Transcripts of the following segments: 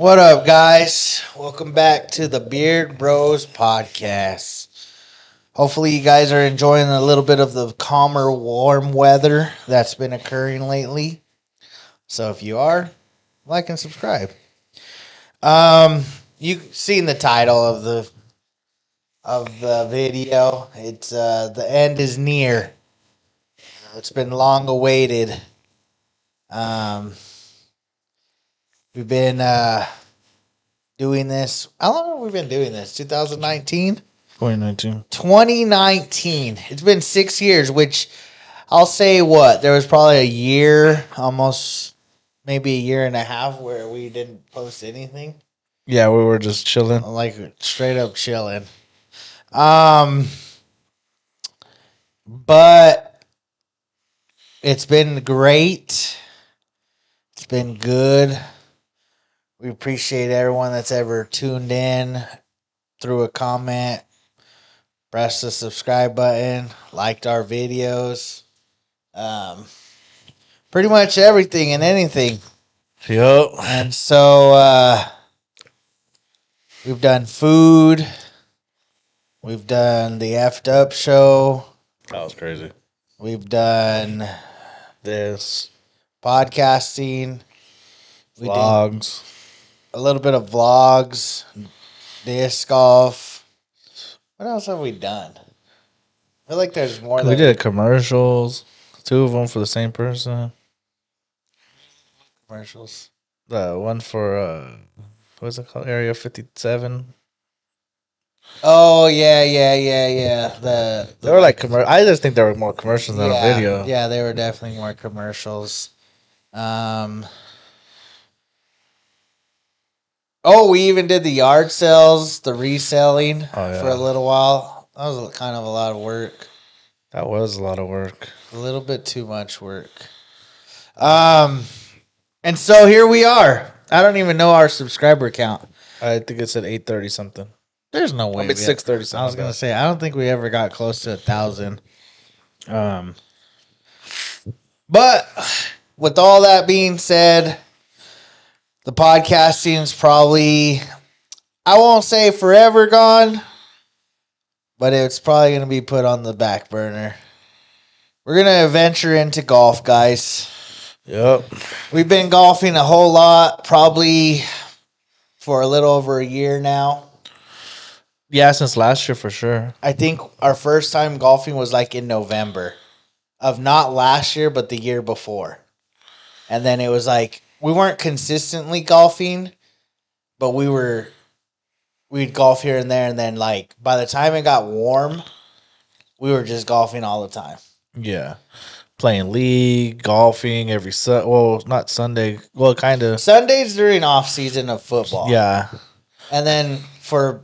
What up, guys? Welcome back to the Beard Bros podcast. Hopefully, you guys are enjoying a little bit of the calmer, warm weather that's been occurring lately. So, if you are, like and subscribe. You seen the title of the video? It's the end is near. It's been long awaited. Um, we've been doing this. How long have we been doing this? 2019. 2019. 2019. It's been 6 years, which I'll say there was probably a year, almost maybe a year and a half where we didn't post anything. Yeah, we were just chilling. Like straight up chilling. But it's been great. It's been good. We appreciate everyone that's ever tuned in, threw a comment, pressed the subscribe button, liked our videos. Pretty much everything and anything. Yep. And so we've done food. We've done the Effed Up show. That was crazy. We've done This. podcasting. We did Vlogs. a little bit of vlogs, disc golf. What else have we done? I feel like there's more. We did commercials. 2 of them for the same person. commercials. The one for, what's it called? Area 57. Oh yeah. They were like I just think there were more commercials than a yeah, video. Yeah, they were definitely more commercials. We even did the yard sales, the reselling for a little while. That was kind of a lot of work. That was a lot of work. A little bit too much work. And so here we are. I don't even know our subscriber count. I think it said 830 something. There's no way. I mean, 630 something. I was gonna say I don't think we ever got close to 1,000. But with all that being said, the podcasting is probably, I won't say forever gone, but it's probably gonna be put on the back burner. We're gonna venture into golf, guys. Yep. We've been golfing a whole lot, probably for a little over a year now. Yeah, since last year for sure. I think our first time golfing was like in November of not last year, but the year before. And then it was like, we weren't consistently golfing, but we'd golf here and there. And then like by the time it got warm, we were just golfing all the time. Yeah. Playing league, golfing every not Sunday. Well, kind of. Sundays during off season of football. Yeah. And then for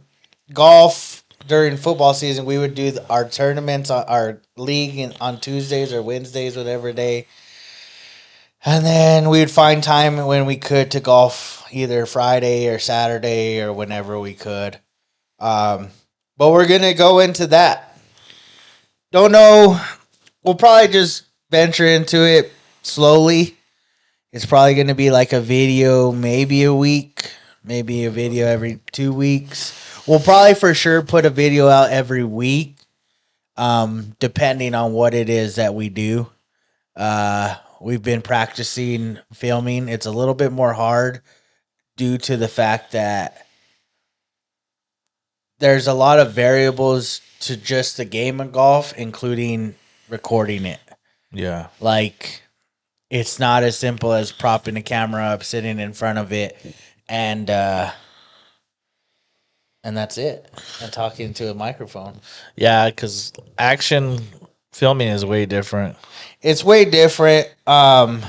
golf during football season, we would do our tournaments, our league on Tuesdays or Wednesdays, whatever day. And then we would find time when we could to golf either Friday or Saturday or whenever we could. But we're going to go into that. Don't know. We'll probably just venture into it slowly. It's probably going to be like a video maybe a week, maybe a video every 2 weeks. We'll probably for sure put a video out every week, depending on what it is that we do. We've been practicing filming. It's a little bit more hard due to the fact that there's a lot of variables to just the game of golf, including recording it. Yeah. Like, it's not as simple as propping the camera up, sitting in front of it, and that's it. And talking to a microphone. Yeah, because action filming is way different. It's way different. And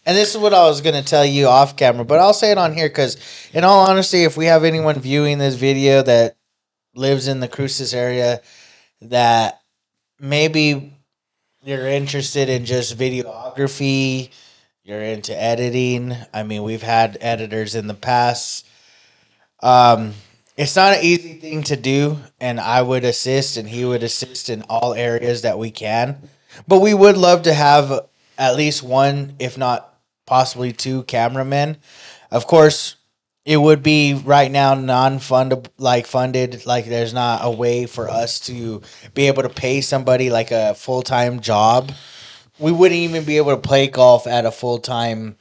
this is what I was going to tell you off camera, but I'll say it on here because, in all honesty, if we have anyone viewing this video that lives in the Cruces area that maybe you're interested in just videography, you're into editing. I mean, we've had editors in the past. It's not an easy thing to do, and I would assist and he would assist in all areas that we can. But we would love to have at least one, if not possibly two cameramen. Of course, it would be right now non-funded, funded. Like there's not a way for us to be able to pay somebody like a full-time job. We wouldn't even be able to play golf at a full-time.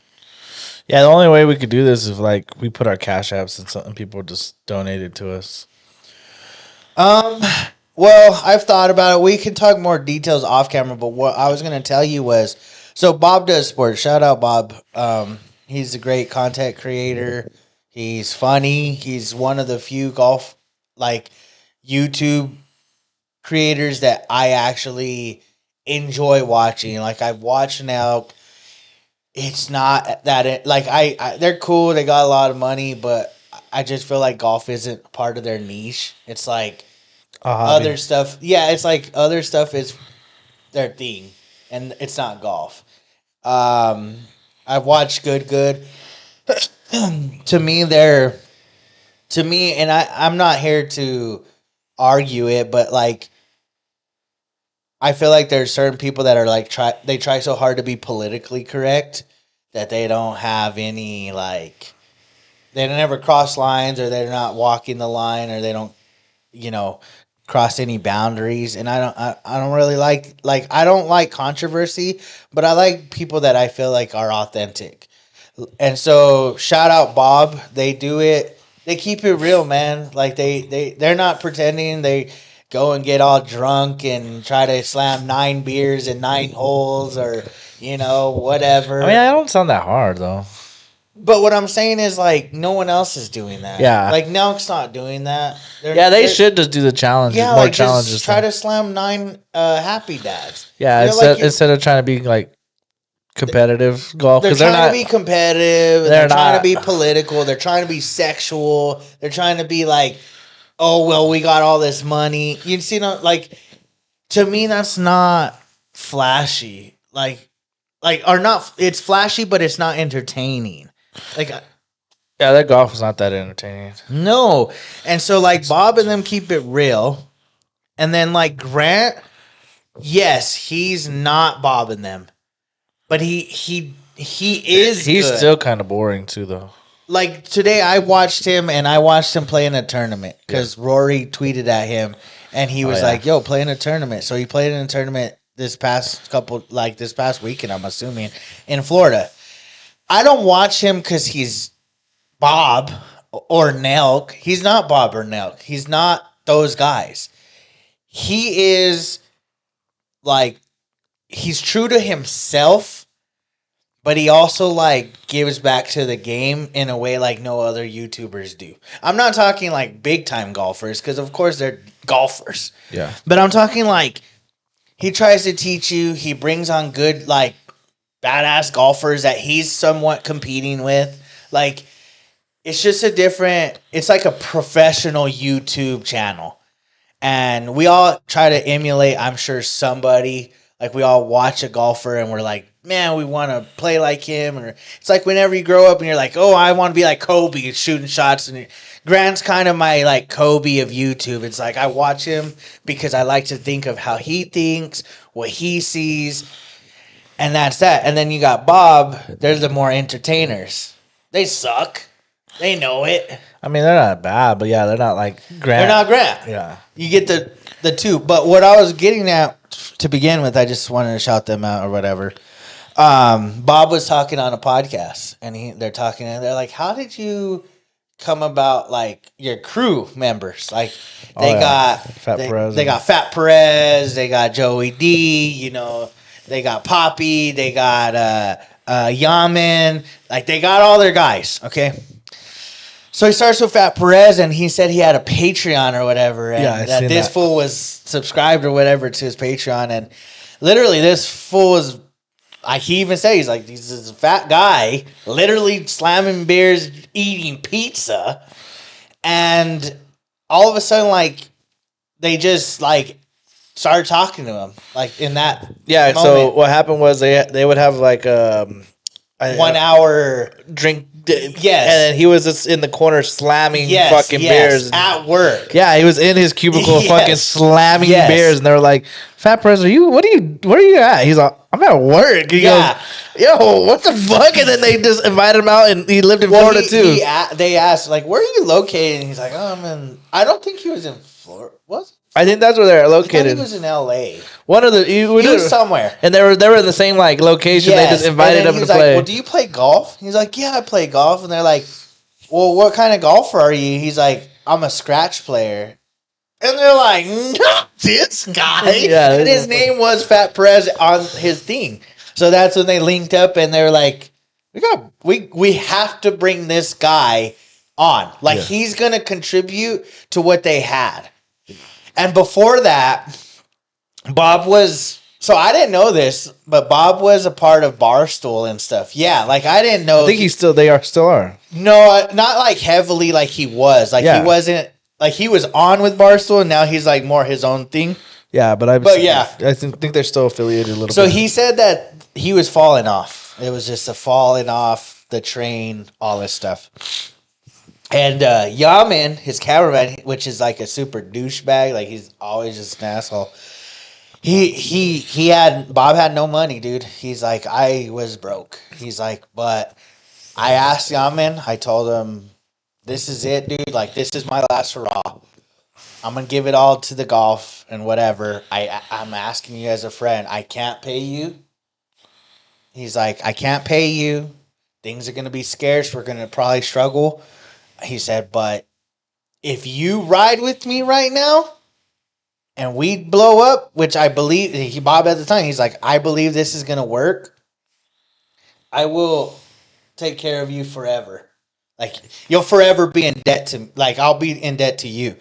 Yeah, the only way we could do this is like we put our cash apps and something people just donated to us. Well, I've thought about it. We can talk more details off camera, but what I was going to tell you was, so Bob does sports. Shout out Bob. He's a great content creator. He's funny. He's one of the few golf like YouTube creators that I actually enjoy watching. Like I've watched now. It's not that like they're cool. They got a lot of money, but I just feel like golf isn't part of their niche. It's like other stuff. Yeah, it's like other stuff is their thing, and it's not golf. I've watched Good. To me, and I'm not here to argue it, but like I feel like there's certain people that are like they try so hard to be politically correct that they don't have any like they don't ever cross lines, or they're not walking the line, or they don't cross any boundaries. And I don't really like I don't like controversy, but I like people that I feel like are authentic. And so shout out Bob. They do it. They keep it real, man. Like they're not pretending. They go and get all drunk and try to slam 9 beers in 9 holes, or whatever. I mean, I don't sound that hard though. But what I'm saying is, like, no one else is doing that. Yeah. Like, Nelk's not doing that. They should just do the challenges. Yeah, more like, challenges. Just try to slam 9 happy dads. Yeah, instead of trying to be, like, competitive golf. They're trying to be competitive. They're trying to be political. They're trying to be sexual. They're trying to be, like, oh, well, we got all this money. You see, like, to me, that's not flashy. Or not, it's flashy, but it's not entertaining. Like, yeah, that golf is not that entertaining. No. And so, like, Bob and them keep it real. And then, like, Grant, yes, he's not Bob and them. But he is He's good. still kind of boring, too, though. Like, today I watched him play in a tournament because Rory tweeted at him. And he was like, yo, play in a tournament. So he played in a tournament this past weekend, I'm assuming, in Florida. I don't watch him because he's Bob or Nelk. He's not Bob or Nelk. He's not those guys. He is like, he's true to himself, but he also like gives back to the game in a way like no other YouTubers do. I'm not talking like big time golfers, because of course they're golfers. Yeah. But I'm talking like he tries to teach you. He brings on good like badass golfers that he's somewhat competing with. Like, it's just it's like a professional YouTube channel. And we all try to emulate, I'm sure, somebody. Like, we all watch a golfer and we're like, man, we want to play like him. Or it's like whenever you grow up and you're like, oh, I want to be like Kobe, shooting shots. And Grant's kind of my like Kobe of YouTube. It's like I watch him because I like to think of how he thinks, what he sees. And that's that. And then you got Bob. They're the more entertainers. They suck. They know it. I mean, they're not bad, but yeah, they're not like Grant. They're not Grant. Yeah. You get the two. But what I was getting at to begin with, I just wanted to shout them out or whatever. Bob was talking on a podcast, and they're talking, and they're like, how did you come about, like, your crew members? Like, they got Fat Perez. They got Fat Perez. They got Joey D, they got Poppy, they got Yaman, like they got all their guys, okay? So he starts with Fat Perez, and he said he had a Patreon or whatever, and that this fool was subscribed or whatever to his Patreon, and literally this fool was, like he even said, he's like, he's this fat guy, literally slamming beers, eating pizza, and all of a sudden, like, they just, like, started talking to him, like, in that moment. So what happened was they would have like 1 hour drink. Yes. And then he was just in the corner slamming fucking beers. At work. Yeah, he was in his cubicle fucking slamming beers, and they were like, Fat Perez, where are you at? He's like, I'm at work. He goes, yo, what the fuck? And then they just invited him out, and he lived in Florida too. They asked, like, where are you located? And he's like, oh, I'm in. I don't think he was in Florida. Was I think that's where they're located. he was in L.A. One of the He was somewhere, and they were in the same like location. Yes. They just invited him to play. Well, do you play golf? He's like, yeah, I play golf. And they're like, well, what kind of golfer are you? He's like, I'm a scratch player. And they're like, not this guy. Yeah, and his name was Fat Perez on his thing. So that's when they linked up, and they're like, we have to bring this guy on. Like, he's going to contribute to what they had. And before that, Bob was... So I didn't know this, but Bob was a part of Barstool and stuff. Yeah, like, I didn't know... I think they still are. No, not like heavily like he was. Like, he wasn't... Like, he was on with Barstool, and now he's, like, more his own thing. Yeah, I think they're still affiliated a little bit. So he said that he was falling off. It was just a falling off the train, all this stuff. And Yaman, his cameraman, which is, like, a super douchebag, like, he's always just an asshole. Bob had no money, dude. He's like, I was broke. He's like, but I asked Yaman, I told him, this is it, dude. Like, this is my last hurrah. I'm going to give it all to the golf and whatever. I'm asking you as a friend. I can't pay you. He's like, I can't pay you. Things are going to be scarce. We're going to probably struggle. He said, but if you ride with me right now and we blow up, which I believe, Bob at the time, he's like, I believe this is going to work. I will take care of you forever. Like, you'll forever be in debt to... Like, I'll be in debt to you.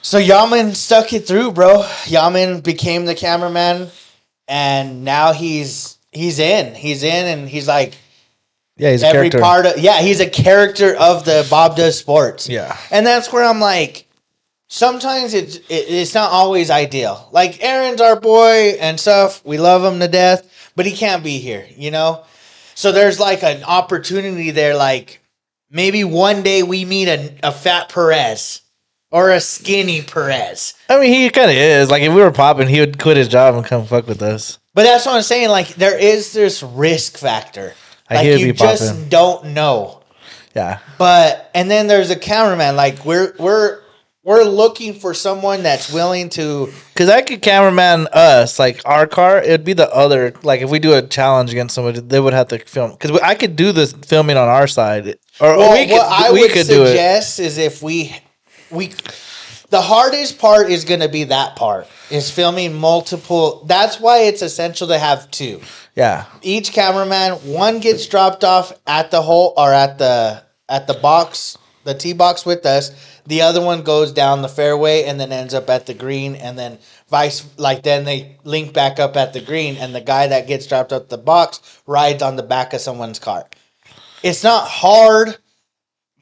So, Yaman stuck it through, bro. Yaman became the cameraman, and now he's in. He's in, and he's like... Yeah, he's a character. He's a character of the Bob Does Sports. Yeah. And that's where I'm like... Sometimes it's not always ideal. Like, Aaron's our boy and stuff. We love him to death, but he can't be here, you know? So, there's, like, an opportunity there, like... Maybe one day we meet a fat Perez or a skinny Perez. I mean, he kind of is. Like, if we were popping, he would quit his job and come fuck with us. But that's what I'm saying. Like, there is this risk factor. Like, you just don't know. Yeah. And then there's a cameraman. Like, we're looking for someone that's willing to... Because I could cameraman us, like our car, it'd be the other... Like, if we do a challenge against somebody, they would have to film. Because I could do this filming on our side. Or we could suggest is if we... The hardest part is going to be that part. Is filming multiple... That's why it's essential to have two. Yeah. Each cameraman, one gets dropped off at the hole or at the box, the tee box with us. The other one goes down the fairway and then ends up at the green, and then then they link back up at the green, and the guy that gets dropped up the box rides on the back of someone's car. It's not hard,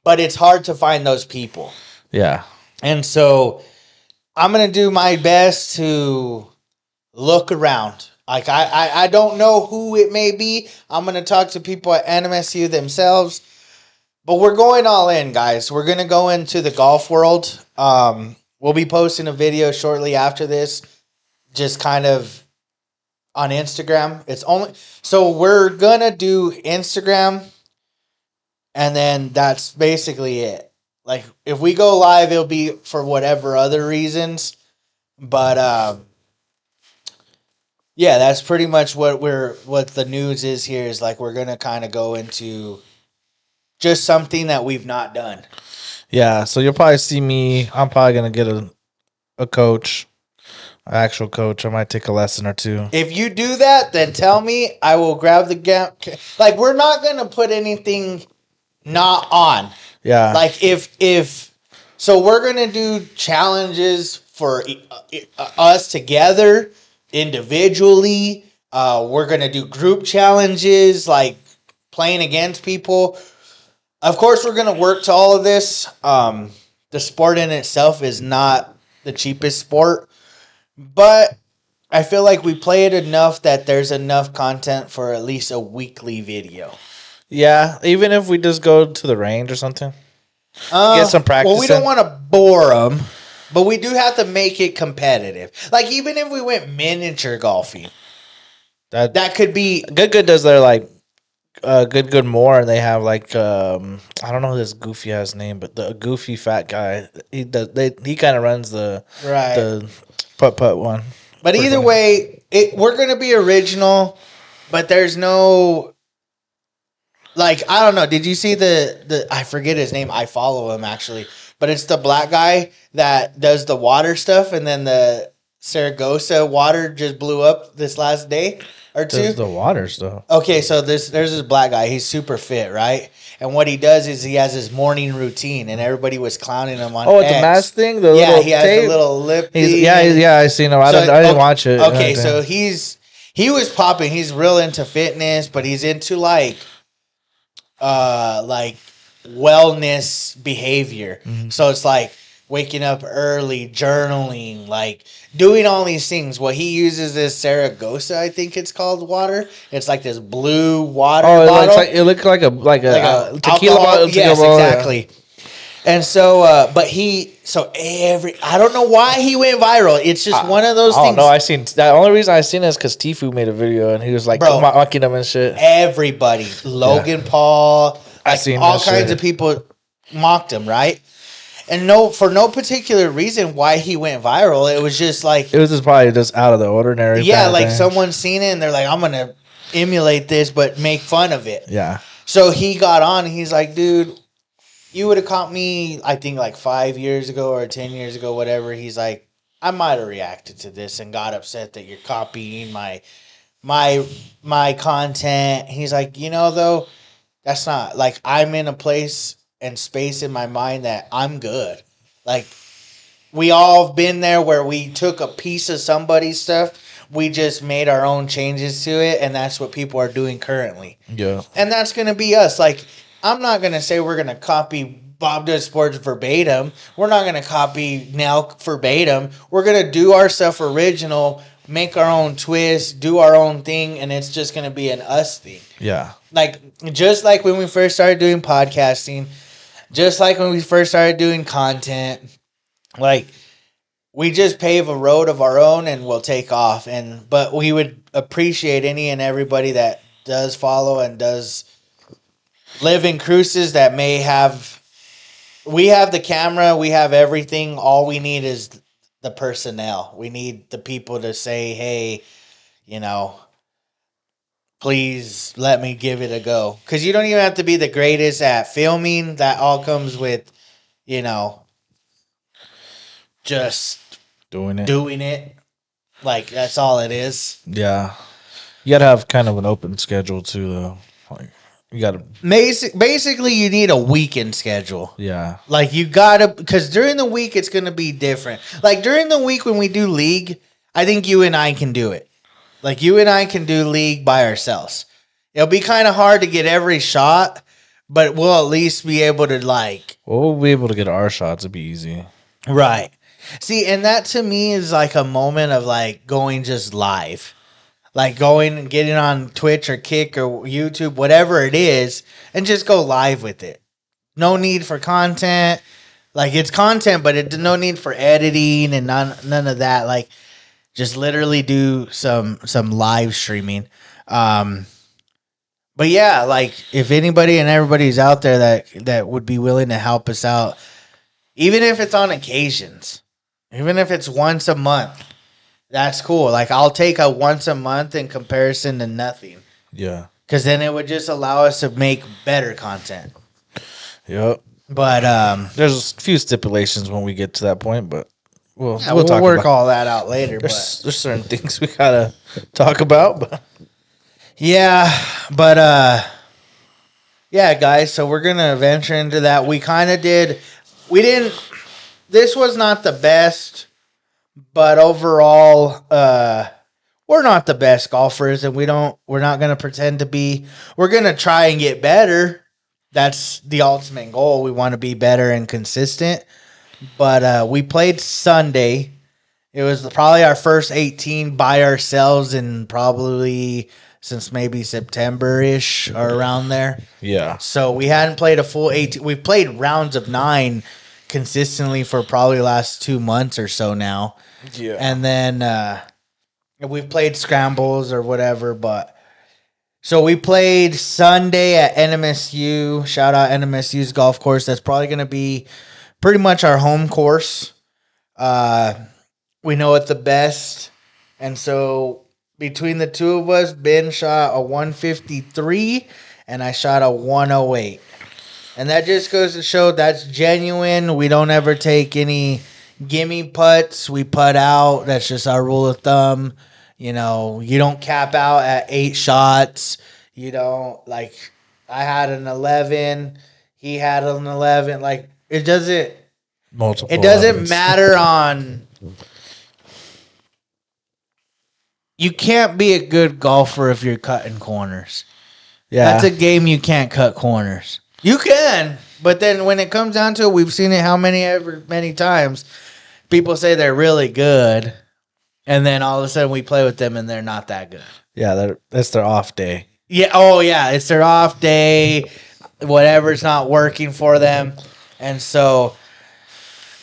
but it's hard to find those people. Yeah. And so I'm going to do my best to look around. Like, I don't know who it may be. I'm going to talk to people at NMSU themselves. But we're going all in, guys. We're going to go into the golf world. We'll be posting a video shortly after this, just kind of on Instagram. So we're going to do Instagram, and then that's basically it. Like, if we go live, it'll be for whatever other reasons. But, yeah, that's pretty much what the news is here, is like we're going to kind of go into just something that we've not done. Yeah, so you'll probably see me. I'm probably going to get a coach, an actual coach. I might take a lesson or two. If you do that, then tell me. I will grab the gap. Like, we're not going to put anything not on. Yeah. Like, so we're going to do challenges for us together, individually. We're going to do group challenges, like playing against people. Of course, we're going to work to all of this. The sport in itself is not the cheapest sport, but I feel like we play it enough that there's enough content for at least a weekly video. Yeah, even if we just go to the range or something. Get some practice. Well, we don't want to bore them, but we do have to make it competitive. Like, even if we went miniature golfing, That could be Good does their like good more, and they have like I don't know this goofy ass name, but the goofy fat guy he kind of runs the putt one. But either way, we're gonna be original, but there's no like I don't know. Did you see the I forget his name? I follow him actually, but it's the black guy that does the water stuff, and then the Saragossa water just blew up this last day or two. Does the water stuff. Okay, so there's this black guy. He's super fit, right? And what he does is he has his morning routine, and everybody was clowning him on. Oh, X. The mask thing. The yeah, he has the little lip. I seen him. I didn't watch it. Okay, so he was popping. He's real into fitness, but he's into like wellness behavior. Mm-hmm. So it's like waking up early, journaling, like doing all these things. Well, he uses this Saragossa, I think it's called, water. It's like this blue water bottle. It looks like a tequila bottle. Yes, exactly. Yeah. And so, I don't know why he went viral. It's just one of those things. No, I seen that. The only reason I seen it is because Tfue made a video and he was like mocking them and shit. Everybody, Logan Paul, I seen all kinds of people mocked him, right? And for no particular reason why he went viral. It was just like... It was just probably just out of the ordinary. Yeah, like someone's seen it and they're like, I'm going to emulate this, but make fun of it. Yeah. So he got on and he's like, dude, you would have caught me, I think like 5 years ago or 10 years ago, whatever. He's like, I might have reacted to this and got upset that you're copying my content. He's like, though, that's not... Like, I'm in a place... and space in my mind that I'm good. Like, we all have been there where we took a piece of somebody's stuff, we just made our own changes to it, and that's what people are doing currently. Yeah. And that's going to be us. Like, I'm not going to say we're going to copy Bob Does Sports verbatim. We're not going to copy Nelk verbatim. We're going to do our stuff original, make our own twist, do our own thing, and it's just going to be an us thing. Yeah. Like, just like when we first started doing podcasting, just like when we first started doing content, like, we just pave a road of our own and we'll take off. But we would appreciate any and everybody that does follow and does live in cruises that may have... We have the camera, we have everything. All we need is the personnel. We need the people to say, hey, please let me give it a go. Because you don't even have to be the greatest at filming. That all comes with, just doing it. Like, that's all it is. Yeah. You got to have kind of an open schedule, too, though. Like, you got to... Basically, you need a weekend schedule. Yeah. Like, you got to... Because during the week, it's going to be different. Like, during the week when we do league, I think you and I can do it. Like, you and I can do league by ourselves. It'll be kind of hard to get every shot, but we'll at least be able to, like... We'll be able to get our shots. It'd be easy. Right. See, and that to me is like a moment of, like, going just live. Like, going and getting on Twitch or Kick or YouTube, whatever it is, and just go live with it. No need for content. Like, it's content, but no need for editing and none of that. Like... Just literally do some live streaming. But yeah, like, if anybody and everybody's out there that would be willing to help us out, even if it's on occasions, even if it's once a month, that's cool. Like, I'll take a once a month in comparison to nothing. Yeah. Because then it would just allow us to make better content. Yep. But there's a few stipulations when we get to that point, but... We'll work all that out later. There's certain things we gotta talk about, but yeah, guys. So we're gonna venture into that. We kind of did. We didn't. This was not the best, but overall, we're not the best golfers, and we're not gonna pretend to be. We're gonna try and get better. That's the ultimate goal. We want to be better and consistent. But we played Sunday. It was probably our first 18 by ourselves in probably since maybe September-ish or around there. Yeah. So we hadn't played a full 18. We played rounds of 9 consistently for probably the last 2 months or so now. Yeah. And then we've played scrambles or whatever, but so we played Sunday at NMSU. Shout out NMSU's golf course. That's probably going to be pretty much our home course. We know it the best. And so between the two of us, Ben shot a 153 and I shot a 108. And that just goes to show that's genuine. We don't ever take any gimme putts. We putt out. That's just our rule of thumb. You know, you don't cap out at 8 shots. You don't, like, I had an 11. He had an 11. Like, it doesn't matter on. You can't be a good golfer if you're cutting corners. Yeah. That's a game you can't cut corners. You can, but then when it comes down to it, we've seen it many times. People say they're really good, and then all of a sudden we play with them and they're not that good. Yeah, that's their off day. Yeah, oh yeah, it's their off day. Whatever's not working for them, and so.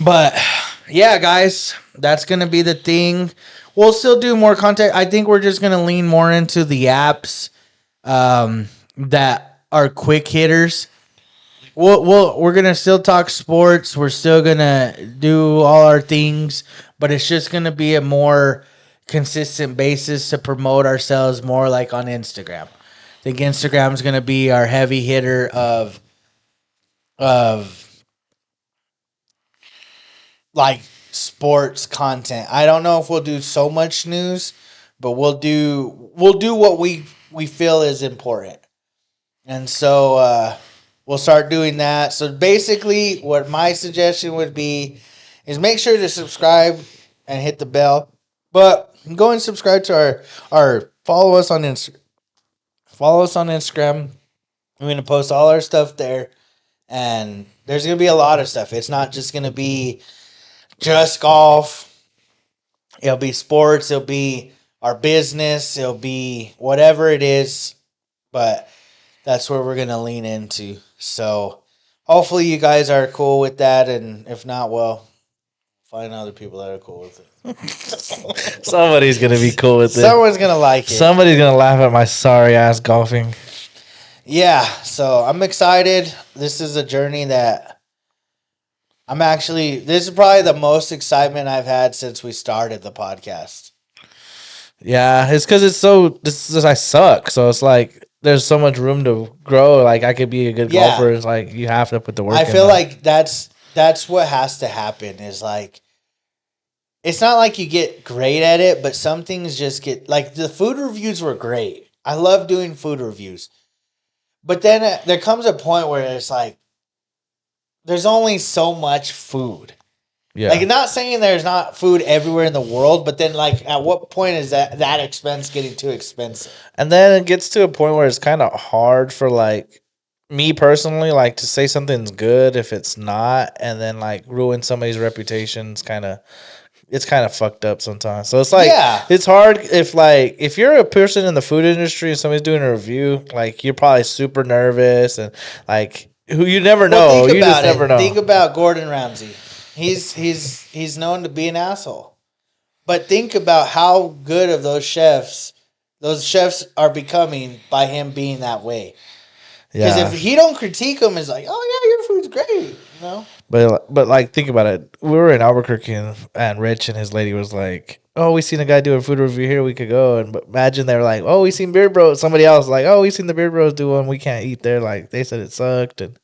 But yeah, guys, that's gonna be the thing. We'll still do more content. I think we're just gonna lean more into the apps that are quick hitters. We're gonna still talk sports. We're still gonna do all our things, but it's just gonna be a more consistent basis to promote ourselves more, like on Instagram. I think Instagram's gonna be our heavy hitter of like sports content. I don't know if we'll do so much news, but we'll do what we feel is important. And so we'll start doing that. So basically what my suggestion would be is make sure to subscribe and hit the bell. But go and subscribe to our follow us on Instagram. Follow us on Instagram. We're going to post all our stuff there. And there's going to be a lot of stuff. It's not just going to be just golf. It'll be sports. It'll be our business. It'll be whatever it is. But that's where we're going to lean into. So hopefully you guys are cool with that. And if not, well, find other people that are cool with it. Somebody's going to be cool with it. Someone's going to like it. Somebody's going to laugh at my sorry ass golfing. Yeah, so I'm excited. This is a journey that this is probably the most excitement I've had since we started the podcast. Yeah, it's because I suck. So it's like, there's so much room to grow. Like, I could be a good golfer. It's like, you have to put the work in. I feel like that's what has to happen is like, it's not like you get great at it, but some things just get, like the food reviews were great. I love doing food reviews. But then there comes a point where it's like, there's only so much food. Yeah. Like, not saying there's not food everywhere in the world, but then, like, at what point is that expense getting too expensive? And then it gets to a point where it's kind of hard for, like, me personally, like, to say something's good if it's not, and then, like, ruin somebody's reputation. It's kind of fucked up sometimes. So it's like, It's hard if you're a person in the food industry and somebody's doing a review, like, you're probably super nervous and, like, who you never know. You just never know. Think about Gordon Ramsay. He's known to be an asshole. But think about how good of those chefs are becoming by him being that way. Because if he don't critique them, it's like, oh yeah, your food's great, you know. But like, think about it. We were in Albuquerque and Rich and his lady was like, oh, we seen a guy do a food review here. We could go. But imagine they were like, oh, we seen Beard Bros. Somebody else like, oh, we seen the Beard Bros do one. We can't eat there. Like, they said it sucked. And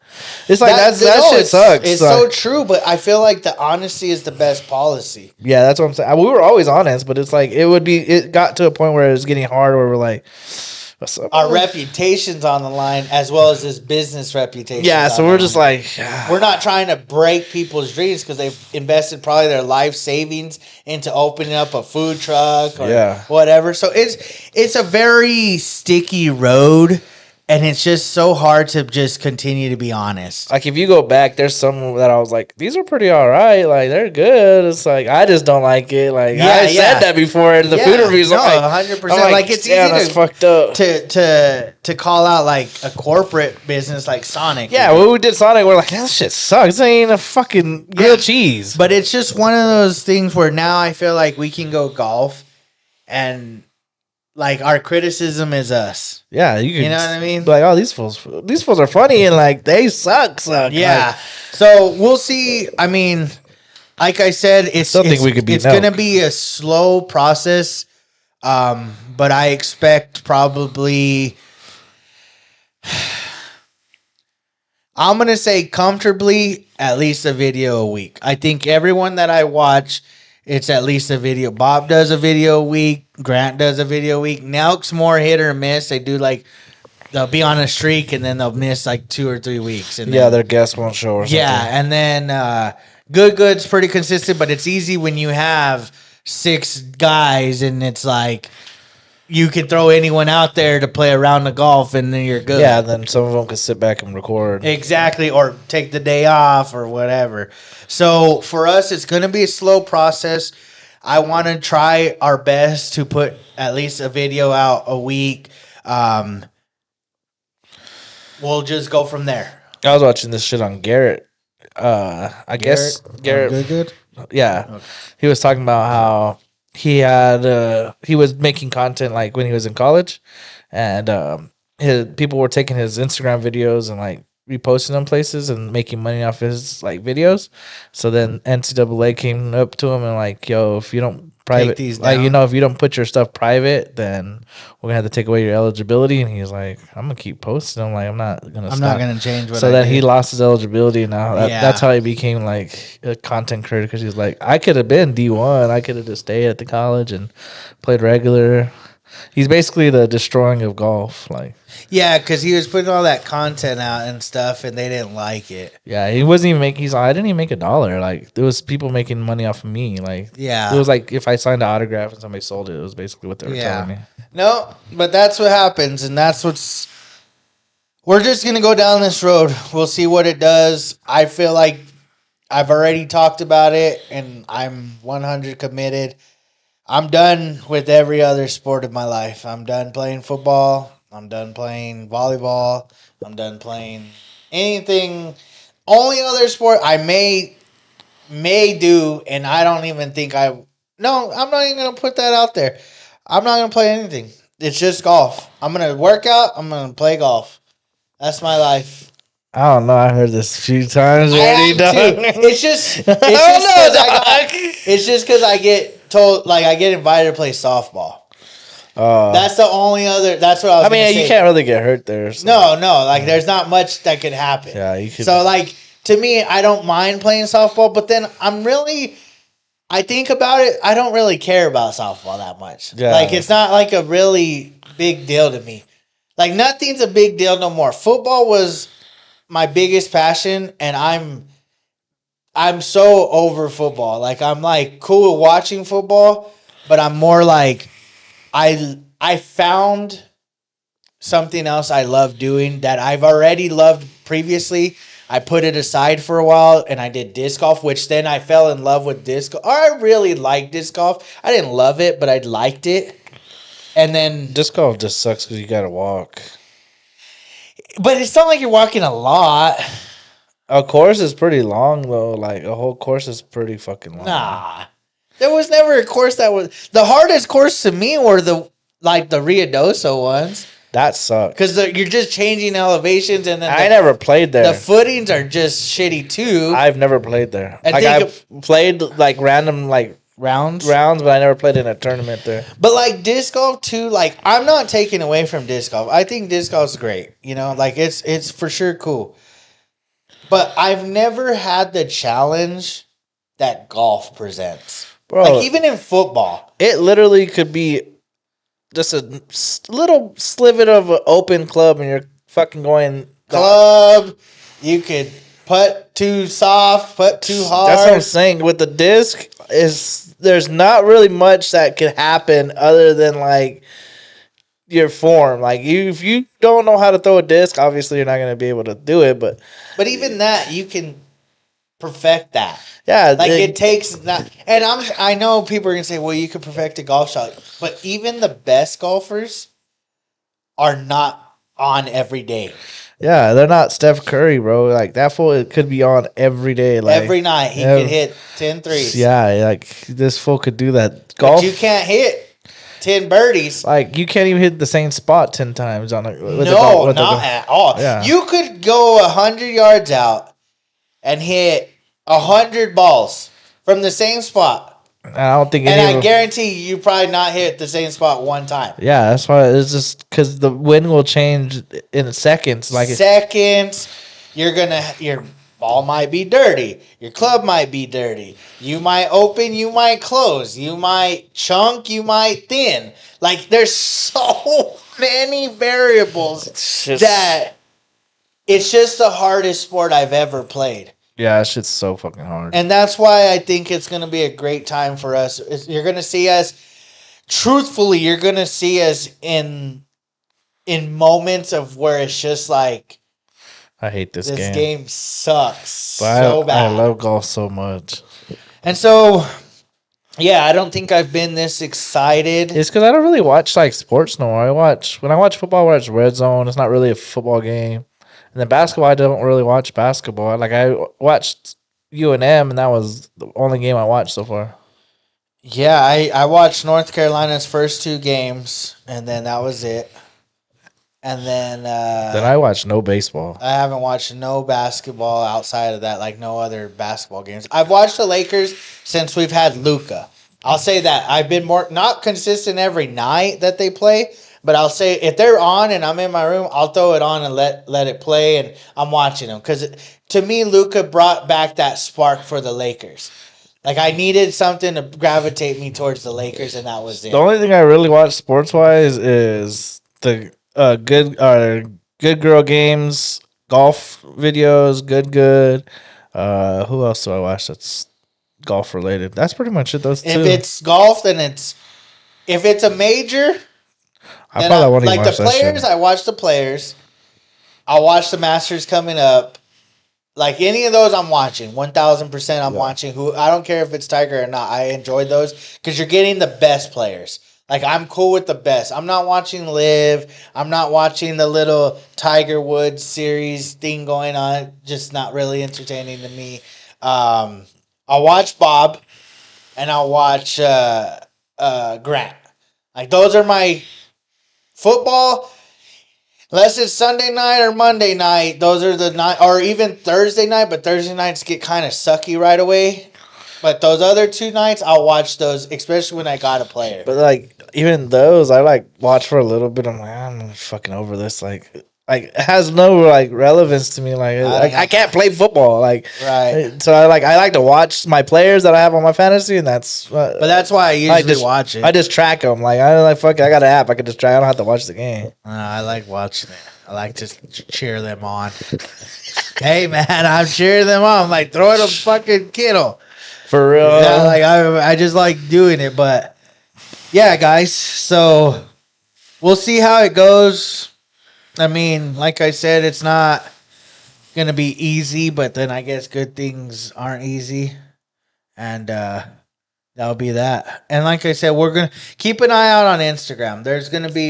it's like, that shit sucks. It's so true, but I feel like the honesty is the best policy. Yeah, that's what I'm saying. We were always honest, but it's like, it got to a point where it was getting hard where we're like, our reputation's on the line as well as this business reputation. Yeah, so we're just like, we're not trying to break people's dreams because they've invested probably their life savings into opening up a food truck or whatever. So it's a very sticky road. And it's just so hard to just continue to be honest. Like, if you go back, there's some that I was like, these are pretty all right. Like, they're good. It's like, I just don't like it. Like, I said that before in the food reviews. No, 100%. Like, it's easy that's fucked up. To call out, like, a corporate business like Sonic. Yeah, when we did Sonic, we're like, that shit sucks. It ain't a fucking grilled cheese. But it's just one of those things where now I feel like we can go golf and like our criticism is us. Yeah, you know what I mean? Like, oh, these fools are funny, and like they suck. Yeah. Like, so we'll see. I mean, like I said, it's something we could be. It's going to be a slow process, but I expect probably. I'm going to say comfortably at least a video a week. I think everyone that I watch, it's at least a video. Bob does a video a week. Grant does a video a week. Nelk's more hit or miss. They do like, they'll be on a streak and then they'll miss like 2 or 3 weeks. And then, their guests won't show or something. Yeah, and then Good's pretty consistent, but it's easy when you have 6 guys and it's like, you can throw anyone out there to play around the golf and then you're good. Yeah, then some of them can sit back and record. Exactly, or take the day off or whatever. So for us, it's going to be a slow process. I want to try our best to put at least a video out a week. We'll just go from there. I was watching this shit on Garrett. Guess Garrett. Good. Yeah. Okay. He was talking about how he had he was making content like when he was in college, and his people were taking his Instagram videos and like reposting them places and making money off his like videos. So then NCAA came up to him and like, yo, if you don't private these down. Like, if you don't put your stuff private, then we're gonna have to take away your eligibility. And he's like, I'm gonna keep posting. I'm like, I'm not gonna change what. So then he lost his eligibility, and now that's how he became like a content creator, because he's like, I could have been D1, I could have just stayed at the college and played regular. He's basically the destroying of golf, like. Yeah, because he was putting all that content out and stuff, and they didn't like it. Yeah, he wasn't even making. He's like, I didn't even make $1. Like, there was people making money off of me. Like, yeah, it was like if I signed an autograph and somebody sold it. It was basically what they were telling me. No, but that's what happens, and that's what's. We're just gonna go down this road. We'll see what it does. I feel like I've already talked about it, and I'm 100 committed. I'm done with every other sport of my life. I'm done playing football. I'm done playing volleyball. I'm done playing anything. Only other sport I may do, and I don't even think I'm not even going to put that out there. I'm not going to play anything. It's just golf. I'm going to work out. I'm going to play golf. That's my life. I don't know. I heard this a few times already. It's just because I get told, like, I get invited to play softball. That's the only other. That's what I was. I mean, you can't really get hurt there. So. No. Like, there's not much that could happen. Yeah, you could. So, like, to me, I don't mind playing softball, but then I think about it. I don't really care about softball that much. Yeah. Like, it's not like a really big deal to me. Like, nothing's a big deal no more. Football was my biggest passion, and I'm so over football. Like, I'm like cool watching football, but I'm more like. I found something else I love doing that I've already loved previously. I put it aside for a while, and I did disc golf, which then I fell in love with disc golf. I really liked disc golf. I didn't love it, but I liked it. And then disc golf just sucks because you got to walk. But it's not like you're walking a lot. A course is pretty long, though. Like, a whole course is pretty fucking long. Nah. There was never a course that was... The hardest course to me were the Ruidoso ones. That sucked. Because you're just changing elevations, and then... I never played there. The footings are just shitty, too. I've never played there. I've played, like, random, like... Rounds, but I never played in a tournament there. But, like, disc golf, too, like, I'm not taking away from disc golf. I think disc golf's great. You know, like, it's for sure cool. But I've never had the challenge that golf presents. Bro, like, even in football. It literally could be just a little sliver of an open club, and you're fucking going... Club, you could putt too soft, putt too hard. That's what I'm saying. With the disc, there's not really much that could happen other than, like, your form. Like, if you don't know how to throw a disc, obviously you're not going to be able to do it, but even that, you can perfect that. Yeah, like it takes that, and I know people are gonna say, "Well, you could perfect a golf shot," but even the best golfers are not on every day. Yeah, they're not Steph Curry, bro. Like, that fool, it could be on every day. Like, every night he could hit 10 threes. Yeah, like, this fool could do that. Golf, but you can't hit 10 birdies. Like, you can't even hit the same spot 10 times on a not at all. Yeah. You could go 100 yards out and hit 100 balls from the same spot. I don't think I guarantee you probably not hit the same spot one time. Yeah, that's why it's just because the wind will change in seconds. Like seconds, your ball might be dirty. Your club might be dirty. You might open, you might close. You might chunk, you might thin. Like, there's so many variables that it's just the hardest sport I've ever played. Yeah, that shit's so fucking hard. And that's why I think it's going to be a great time for us. You're going to see us, truthfully, you're going to see us in moments of where it's just like, I hate this game. This game sucks so bad. I love golf so much. And so, yeah, I don't think I've been this excited. It's because I don't really watch like sports no more. When I watch football, I watch Red Zone. It's not really a football game. And then basketball, I don't really watch basketball. Like, I watched UNM, and that was the only game I watched so far. Yeah, I watched North Carolina's first 2 games, and then that was it. And then I watched no baseball. I haven't watched no basketball outside of that, like no other basketball games. I've watched the Lakers since we've had Luka. I'll say that. I've been not consistent every night that they play, but I'll say if they're on and I'm in my room, I'll throw it on and let it play, and I'm watching them. Because to me, Luka brought back that spark for the Lakers. Like, I needed something to gravitate me towards the Lakers, and that was it. The only thing I really watch sports-wise is the good girl games, golf videos, good. Who else do I watch that's golf-related? That's pretty much it, those two. If it's golf, then if it's a major... I probably won't even watch the players. I watch the players. I'll watch the Masters coming up. Like, any of those, I'm watching 1,000%. I'm watching. I don't care if it's Tiger or not. I enjoy those because you're getting the best players. Like, I'm cool with the best. I'm not watching Live. I'm not watching the little Tiger Woods series thing going on. Just not really entertaining to me. I'll watch Bob, and I'll watch Grant. Like, those are my. Football, unless it's Sunday night or Monday night, those are the night, or even Thursday night, but Thursday nights get kind of sucky right away. But those other 2 nights, I'll watch those, especially when I got a player. But, like, even those, I, like, watch for a little bit. I'm like, I'm fucking over this. Like, it has no, like, relevance to me. Like, I can't play football. Like, right. So, I like to watch my players that I have on my fantasy, and that's... but that's why I usually watch it. I just track them. Like, fuck it, I got an app. I can just track. I don't have to watch the game. I like watching it. I like to cheer them on. Hey, man, I'm cheering them on. I'm like, throw it a fucking Kittle. For real. Yeah, like, I just like doing it. But, yeah, guys. So, we'll see how it goes. I mean, like I said, it's not going to be easy, but then I guess good things aren't easy. And that'll be that. And like I said, we're going to keep an eye out on Instagram.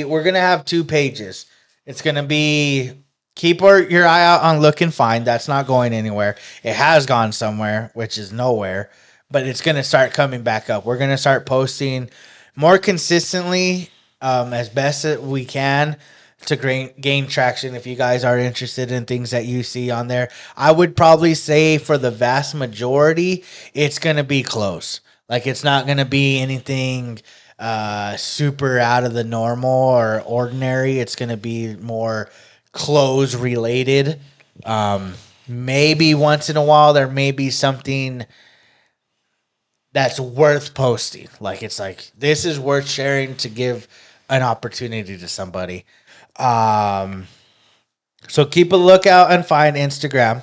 We're going to have 2 pages. It's going to be, keep your eye out on Look and Find. That's not going anywhere. It has gone somewhere, which is nowhere, but it's going to start coming back up. We're going to start posting more consistently as best as we can to gain traction. If you guys are interested in things that you see on there, I would probably say for the vast majority, it's going to be close. Like, it's not going to be anything super out of the normal or ordinary. It's going to be more clothes related. Maybe once in a while there may be something that's worth posting. Like, it's like, this is worth sharing to give an opportunity to somebody. So keep a lookout and find Instagram,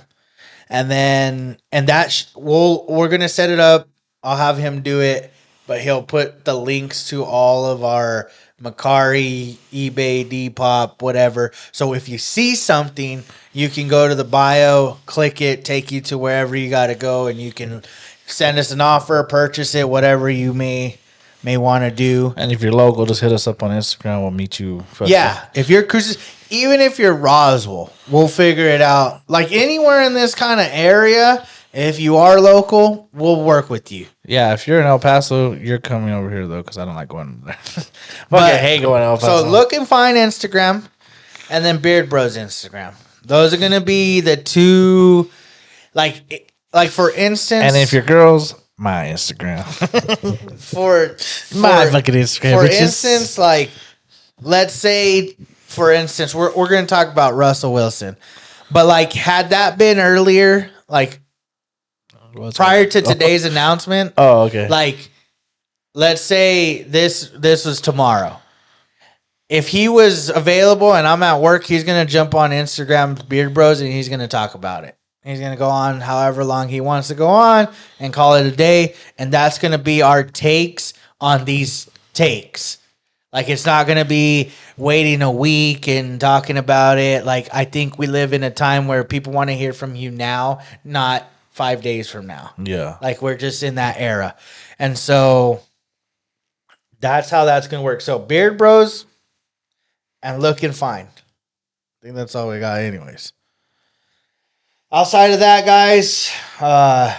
and then we're gonna set it up. I'll have him do it, but he'll put the links to all of our Mercari, eBay, Depop, whatever. So if you see something, you can go to the bio, click it, take you to wherever you got to go, and you can send us an offer, purchase it, whatever you may want to do. And if you're local, just hit us up on Instagram. We'll meet you. Yeah, if you're cruising, even if you're Roswell, we'll figure it out. Like, anywhere in this kind of area, If you are local, we'll work with you. Yeah, if you're in El Paso, you're coming over here though, because I don't like going there. I hate going to El Paso. So look and find Instagram, and then Beard Bros Instagram. Those are gonna be the two, like for instance. And if you're girls, my Instagram. for my fucking Instagram. For instance, like let's say, for instance, we're gonna talk about Russell Wilson, but like had that been earlier, like. Prior to today's announcement. Oh, okay. Like, let's say this was tomorrow. If he was available and I'm at work, he's gonna jump on Instagram Beard Bros and he's gonna talk about it. He's gonna go on however long he wants to go on and call it a day, and that's gonna be our takes on these takes. Like, it's not gonna be waiting a week and talking about it. Like, I think we live in a time where people want to hear from you now, not 5 days from now. Yeah. Like, we're just in that era. And so that's how that's going to work. So Beard Bros and Look and Find. I think that's all we got anyways. Outside of that, guys, all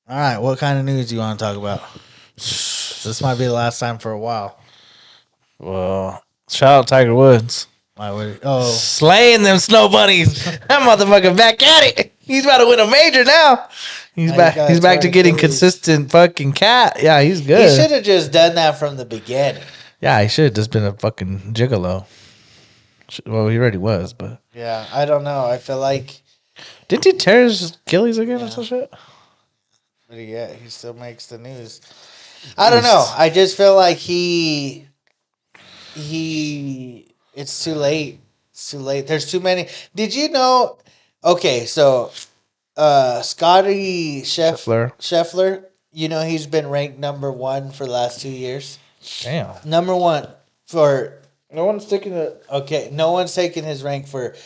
right, what kind of news do you want to talk about? This might be the last time for a while. Well, shout out Tiger Woods. Why would slaying them snow bunnies. That motherfucker back at it. He's about to win a major now. He's back to getting consistent fucking cat. Yeah, he's good. He should have just done that from the beginning. Yeah, he should have just been a fucking gigolo. Well, he already was, but yeah, I don't know. I feel like didn't he tear his Achilles again or some shit? But yeah, he still makes the news. I don't know. I just feel like it's too late. It's too late. There's too many. Did you know? Okay, so Scotty Scheffler, you know he's been ranked number 1 for the last 2 years. Damn. Number 1 for no one's taking it. Okay, no one's taking his rank for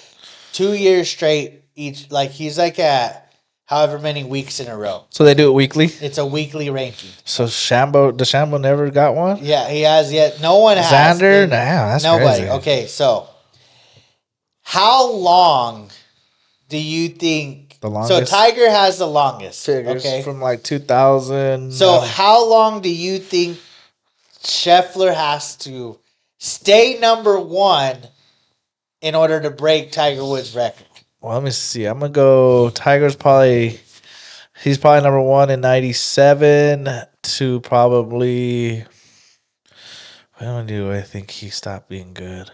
2 years straight each. Like, he's like at however many weeks in a row. So they do it weekly? It's a weekly ranking. So DeChambeau never got one? Yeah, he has yet. No one has. Xander? Nah, that's nobody. crazy. Okay, so how long do you think? The longest? So Tiger has the longest. Okay. From like 2000. So how long do you think Scheffler has to stay number 1 in order to break Tiger Woods' record? Well, let me see. I'm going to go Tiger's he's probably number 1 in 97 to probably, when do I think he stopped being good?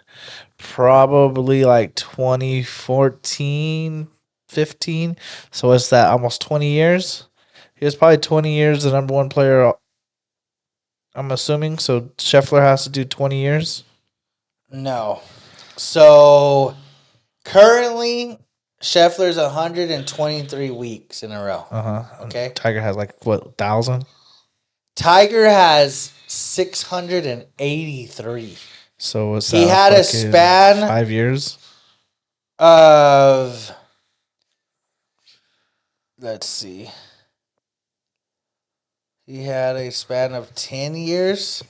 Probably like 2014, 15. So what's that? Almost 20 years? He was probably 20 years the number 1 player, I'm assuming. So Scheffler has to do 20 years? No. So currently, Scheffler's 123 weeks in a row. Okay. Tiger has like, what, 1,000? Tiger has 683. So what's that? He had a span 5 years of, let's see. He had a span of 10 years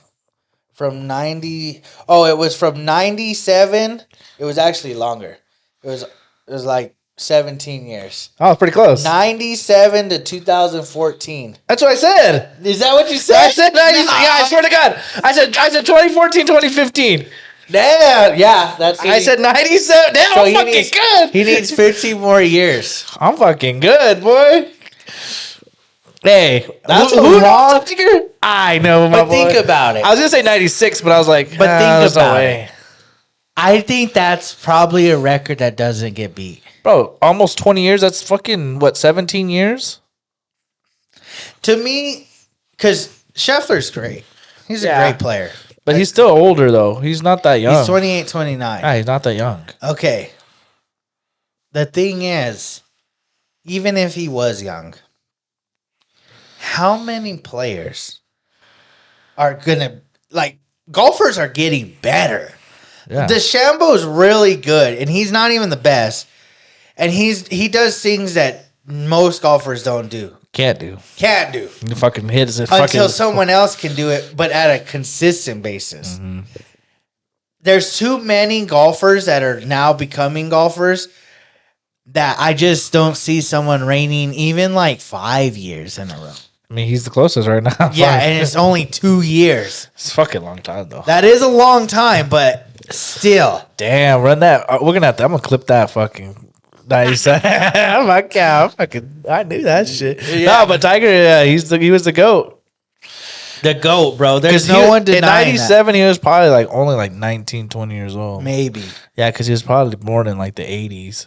from 90. Oh, it was from 97. It was actually longer. It was like 17 years. Oh, pretty close. 97 to 2014. That's what I said. Is that what you said? I said 90. Yeah, I swear to God. I said 2014, 2015. Damn. Yeah, that's. I said 97. Damn, so I'm fucking good. He needs 15 more years. I'm fucking good, boy. Hey, that's who long figure. I know, my but boy. Think about it. I was gonna say 96, but I was like, but think about it. I think that's probably a record that doesn't get beat. Bro, almost 20 years. That's fucking, what, 17 years? To me, because Scheffler's great. He's a great player. But he's still older, though. He's not that young. He's 28, 29. Yeah, he's not that young. Okay. The thing is, even if he was young, how many players are going to, like, golfers are getting better. Yeah. DeChambeau's really good, and he's not even the best. And he does things that most golfers don't do. Can't do. He fucking hits it. Until someone else can do it, but at a consistent basis. Mm-hmm. There's too many golfers that are now becoming golfers that I just don't see someone reigning even like 5 years in a row. I mean, he's the closest right now. Yeah, and it's only 2 years. It's a fucking long time though. That is a long time, but still. Damn, run that. We're gonna have to. I'm gonna clip that fucking. 97. My cow. I knew that shit. Yeah. No, but Tiger, yeah, he was the GOAT. The GOAT, bro. There's no one denying in 97, he was probably like only like 19, 20 years old. Maybe. Yeah, because he was probably born in like the 80s.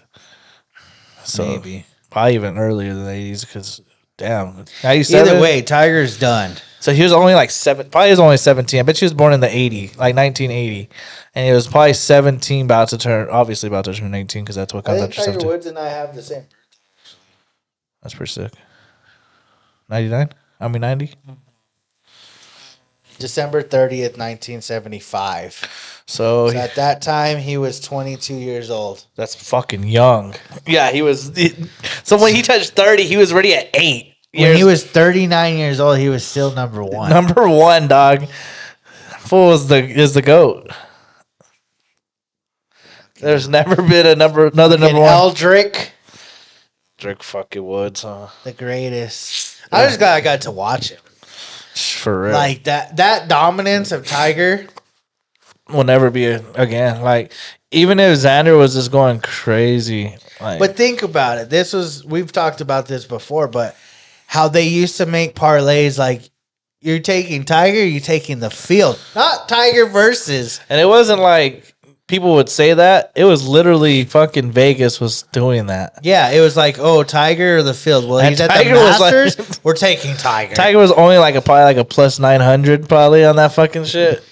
So maybe. Probably even earlier than the 80s because, damn. 97, either way, Tiger's done. So he was only like 7. Probably he was only 17. I bet he was born in the 80, like 1980. And he was probably 17, about to turn 18 because that's what comes after 17. Tiger Woods and I have the same. That's pretty sick. 99? I mean 90? December 30th, 1975. So at that time, he was 22 years old. That's fucking young. Yeah, he was. So when he touched 30, he was already at 8. When he was 39 years old, he was still number 1. Number 1, dog. Fool is the GOAT. There's never been another number 1. Eldrick. Drake fucking Woods, huh? The greatest. Yeah. I was glad I got to watch him. For real. Like that dominance of Tiger will never be again. Like even if Xander was just going crazy. Like, but think about it. We've talked about this before, but how they used to make parlays like you're taking Tiger, you're taking the field. Not Tiger versus. And it wasn't like people would say that. It was literally fucking Vegas was doing that. Yeah, it was like, oh, Tiger or the field. Well, he's at the Masters. We're taking Tiger. Tiger was only probably like a plus 900 probably on that fucking shit.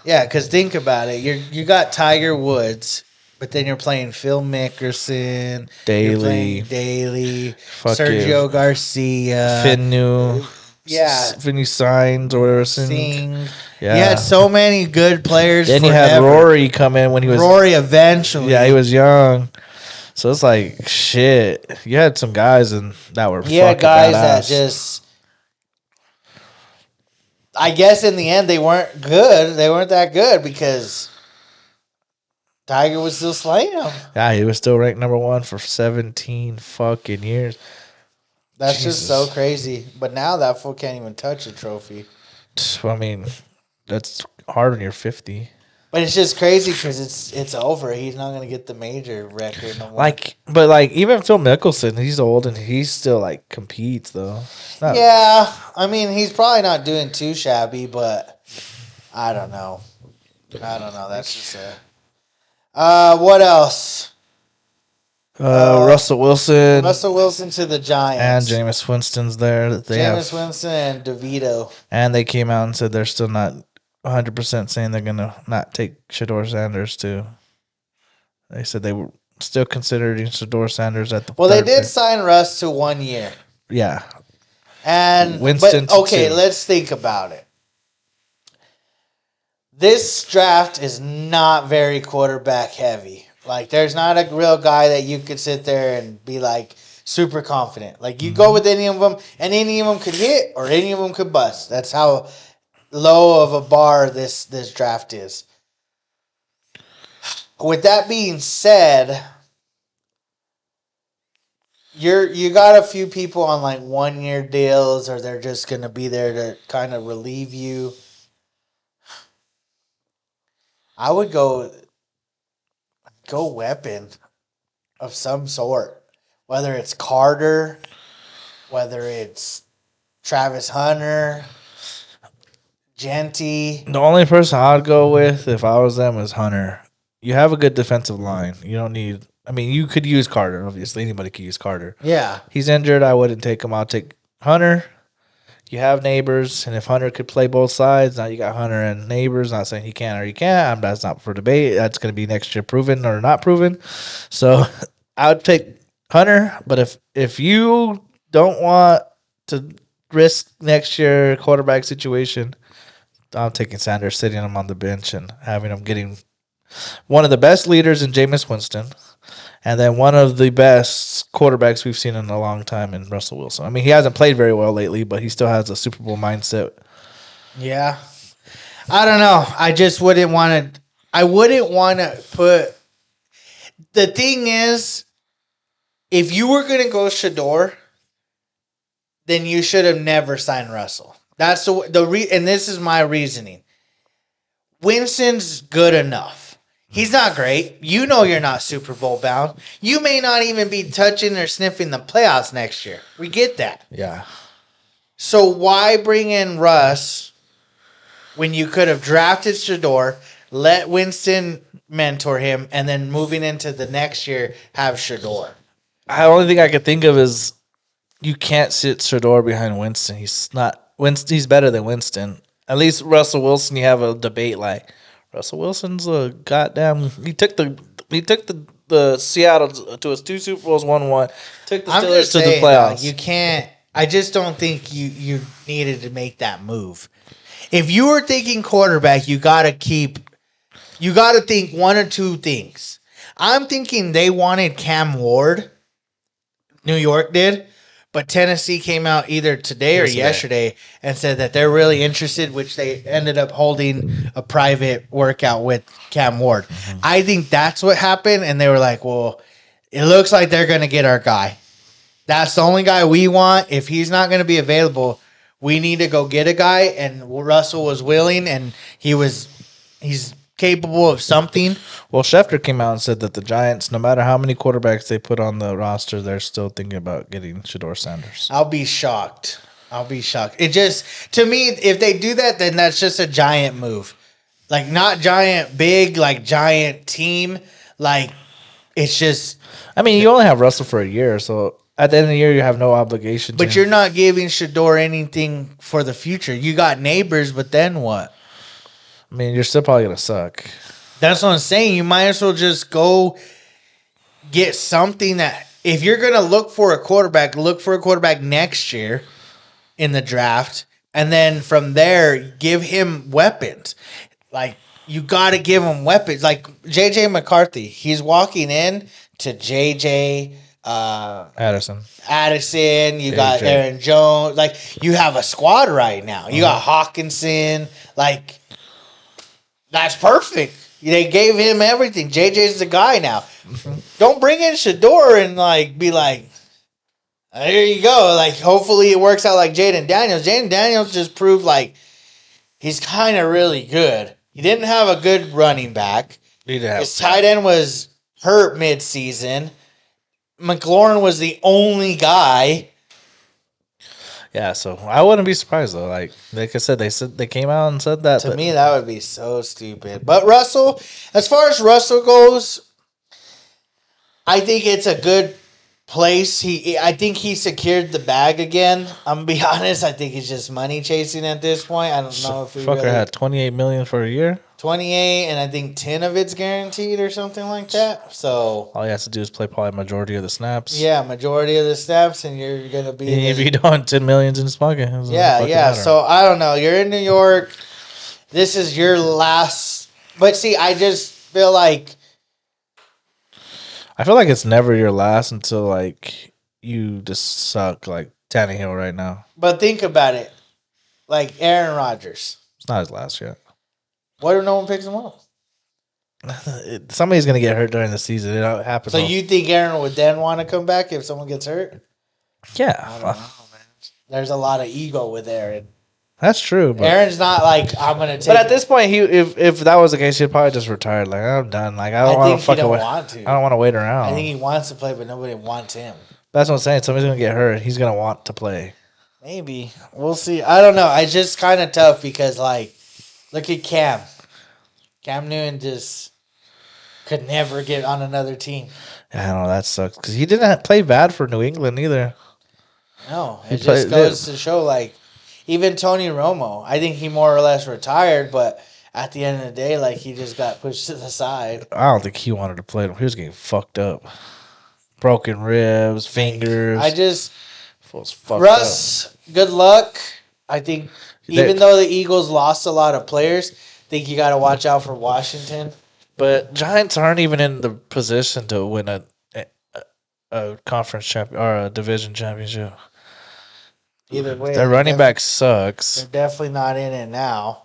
Yeah, because think about it. You got Tiger Woods, but then you're playing Phil Mickelson, Daly, Sergio Garcia, Finnu. Yeah, Finny Signs or whatever. Singh. Yeah, you had so many good players. Then you had Rory come in when he was Rory eventually. Yeah, he was young. So it's like shit. You had some guys that were fucking guys badass. That just. I guess in the end they weren't good. They weren't that good because Tiger was still slaying them. Yeah, he was still ranked number 1 for 17 fucking years. That's Jesus. Just so crazy. But now that fool can't even touch a trophy. I mean, that's hard when you're 50. But it's just crazy because it's over. He's not going to get the major record no more. But even Phil Mickelson, he's old and he still competes though. Yeah, I mean he's probably not doing too shabby, but I don't know. That's just it. What else? Russell Wilson. Russell Wilson to the Giants. And Jameis Winston's there. Jameis Winston and DeVito. And they came out and said they're still not 100% saying they're going to not take Shedeur Sanders too. They said they were still considering Shedeur Sanders at the they did sign Russ to 1 year. Yeah. And Winston let's think about it. This draft is not very quarterback heavy. There's not a real guy that you could sit there and be super confident. You go with any of them, and any of them could hit or any of them could bust. That's how low of a bar this draft is. With that being said, you got a few people on 1 year deals, or they're just gonna be there to kind of relieve you. I would go weapon of some sort, whether it's Carter, whether it's Travis Hunter, Genty. The only person I'd go with if I was them is Hunter. You have a good defensive line. You don't need. I mean, you could use Carter. Obviously, anybody could use Carter. Yeah, he's injured. I wouldn't take him. I'll take Hunter. You have Neighbors, and if Hunter could play both sides, now you got Hunter and Neighbors. Not saying he can or he can't. That's not for debate. That's going to be next year proven or not proven. So I would take Hunter. But if you don't want to risk next year quarterback situation, I'm taking Sanders, sitting him on the bench and having him getting one of the best leaders in Jameis Winston. And then one of the best quarterbacks we've seen in a long time in Russell Wilson. I mean, he hasn't played very well lately, but he still has a Super Bowl mindset. Yeah. I don't know. I just wouldn't want to put... The thing is, if you were going to go Shador, then you should have never signed Russell. That's and this is my reasoning. Winston's good enough. He's not great. You know you're not Super Bowl bound. You may not even be touching or sniffing the playoffs next year. We get that. Yeah. So why bring in Russ when you could have drafted Shador, let Winston mentor him, and then moving into the next year have Shador? The only thing I could think of is you can't sit Shador behind Winston. He's not Winston. He's better than Winston. At least Russell Wilson, you have a debate like Russell Wilson's a goddamn. He took the Seattle to his 2 Super Bowls, 1-1. Took the Steelers to the playoffs. You can't. I just don't think you needed to make that move. If you were thinking quarterback, you got to think one or two things. I'm thinking they wanted Cam Ward. New York did. But Tennessee came out either today or yesterday and said that they're really interested, which they ended up holding a private workout with Cam Ward. Mm-hmm. I think that's what happened, and they were like, well, it looks like they're going to get our guy. That's the only guy we want. If he's not going to be available, we need to go get a guy, and Russell was willing, and he's capable of something. Well, Schefter came out and said that the Giants, no matter how many quarterbacks they put on the roster, they're still thinking about getting Shador Sanders. I'll be shocked. It just, to me, if they do that, then that's just a giant move. Like, not giant big, like giant team. Like, it's just. I mean, you only have Russell for a year, so at the end of the year, you have no obligation to him. You're not giving Shador anything for the future. You got Neighbors, but then what? I mean, you're still probably going to suck. That's what I'm saying. You might as well just go get something that, if you're going to look for a quarterback next year in the draft. And then from there, give him weapons. Like, you got to give him weapons. Like, J.J. McCarthy, he's walking in to J.J. Addison. You got Aaron Jones. Like, you have a squad right now. You got Hawkinson. Like, that's perfect. They gave him everything. JJ's the guy now. Don't bring in Shador and be like, here you go. Like, hopefully it works out like Jaden Daniels. Jaden Daniels just proved like he's kind of really good. He didn't have a good running back. His tight end was hurt mid-season. McLaurin was the only guy. Yeah, so I wouldn't be surprised though. Like I said, they came out and said that. To me, that would be so stupid. But Russell, as far as Russell goes, I think it's a good place. I think he secured the bag again. I'm gonna be honest. I think he's just money chasing at this point. I don't know if he fucker had $28 million for a year. 28, and I think 10 of it's guaranteed or something like that. So all he has to do is play probably majority of the snaps. Yeah, majority of the snaps, and you're gonna be. If you don't, $10 million's in his pocket. Yeah. Matter. So I don't know. You're in New York. This is your last. But see, I just feel like. I feel like it's never your last until like you just suck like Tannehill right now. But think about it, like Aaron Rodgers. It's not his last yet. What if no one picks him up? Somebody's gonna get hurt during the season. It happens. So you think Aaron would then want to come back if someone gets hurt? Yeah. I don't know, man. There's a lot of ego with Aaron. That's true. But Aaron's not like, I'm gonna take. But at this point, if that was the case, he'd probably just retire. Like, I'm done. Like, I don't want to fucking wait. I don't want to wait around. I think he wants to play, but nobody wants him. That's what I'm saying. Somebody's gonna get hurt. He's gonna want to play. Maybe we'll see. I don't know. It's just kind of tough because like, look at Cam. Cam Newton just could never get on another team. Yeah, I know that sucks because he didn't play bad for New England either. No, it just goes to show like. Even Tony Romo, I think he more or less retired, but at the end of the day, like he just got pushed to the side. I don't think he wanted to play. He was getting fucked up, broken ribs, fingers. Russ, good luck. I think even though the Eagles lost a lot of players, I think you got to watch out for Washington. But Giants aren't even in the position to win a conference champion or a division championship. Either way, their running back sucks. They're definitely not in it now.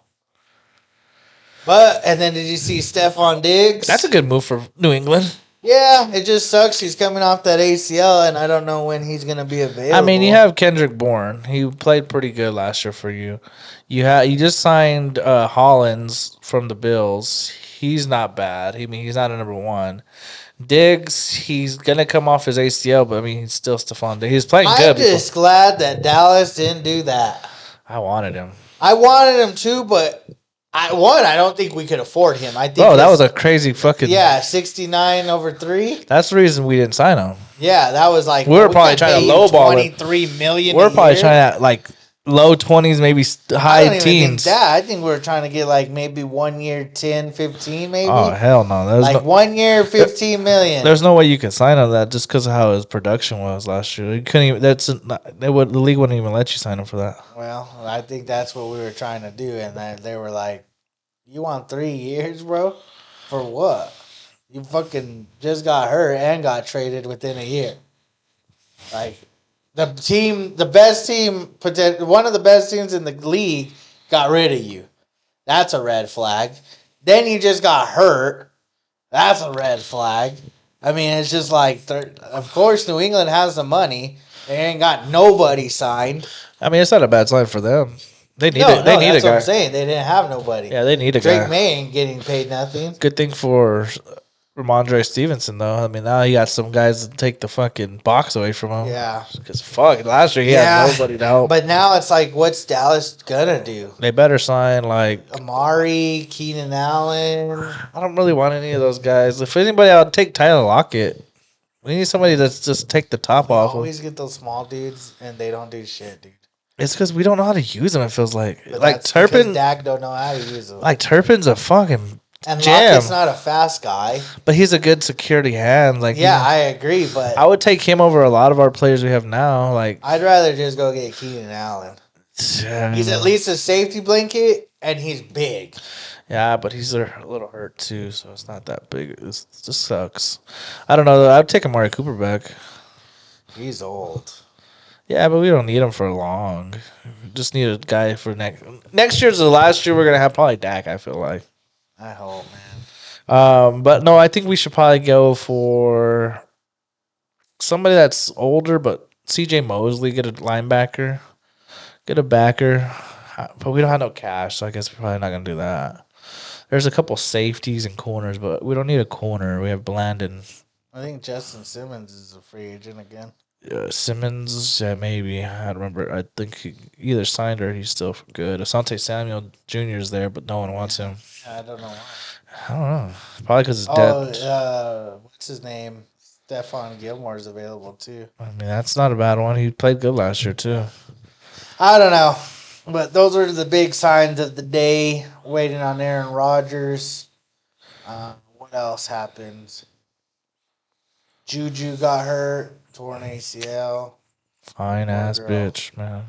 And then did you see Stephon Diggs? That's a good move for New England. Yeah, it just sucks. He's coming off that ACL, and I don't know when he's gonna be available. I mean, you have Kendrick Bourne. He played pretty good last year for you. You just signed Hollins from the Bills. He's not bad. I mean, he's not a number one. Diggs, he's gonna come off his ACL, but I mean, he's still Stephon Diggs. He's playing good. I'm just glad that Dallas didn't do that. I wanted him. I wanted him too, but I don't think we could afford him. I think. Oh, that was a crazy fucking. Yeah, 69 over 3. That's the reason we didn't sign him. Yeah, that was like we were probably trying to lowball 23 million. We're probably trying to like low 20s, maybe high teens. I think we were trying to get like maybe 1 year 10, 15 maybe. Oh hell no! Like 1 year 15 million. There's no way you can sign on that just because of how his production was last year. You couldn't even. The league wouldn't even let you sign him for that. Well, I think that's what we were trying to do, and they were like, "You want 3 years, bro? For what? You fucking just got hurt and got traded within a year. Like." The best team, one of the best teams in the league, got rid of you. That's a red flag. Then you just got hurt. That's a red flag. I mean, it's just like, of course, New England has the money. They ain't got nobody signed. I mean, it's not a bad sign for them. They need a guy. That's what I'm saying. They didn't have nobody. Yeah, they need a guy. Drake May ain't getting paid nothing. Good thing for Ramondre Stevenson, though. I mean, now he got some guys to take the fucking box away from him. Yeah. Because, last year he had nobody to help. But now it's like, what's Dallas going to do? They better sign, like... Amari, Keenan Allen. I don't really want any of those guys. If anybody, I'll take Tyler Lockett. We need somebody that's just take the top off. Always get those small dudes, and they don't do shit, dude. It's because we don't know how to use them, it feels like. But like, Turpin... Dak don't know how to use them. Like, Turpin's a fucking... And jam. Lockett's not a fast guy. But he's a good security hand. Like, yeah, I agree, but... I would take him over a lot of our players we have now. Like, I'd rather just go get Keenan Allen. He's at least a safety blanket, and he's big. Yeah, but he's a little hurt, too, so it's not that big. It just sucks. I don't know. I'd take Amari Cooper back. He's old. Yeah, but we don't need him for long. We just need a guy for next year's the last year we're going to have probably Dak, I feel like. I hope, man. But no, I think we should probably go for somebody that's older, but CJ Mosley, get a linebacker, get a backer. But we don't have no cash, so I guess we're probably not going to do that. There's a couple safeties and corners, but we don't need a corner. We have Blandon. I think Justin Simmons is a free agent again. Simmons, yeah, maybe. I remember. I think he either signed or he's still good. Asante Samuel Jr. is there, but no one wants him. I don't know why. I don't know. Probably because it's dead. What's his name? Stephon Gilmore is available too. I mean, that's not a bad one. He played good last year too. I don't know, but those are the big signs of the day. Waiting on Aaron Rodgers. What else happened? Juju got hurt. Torn ACL. Fine ass bitch, man.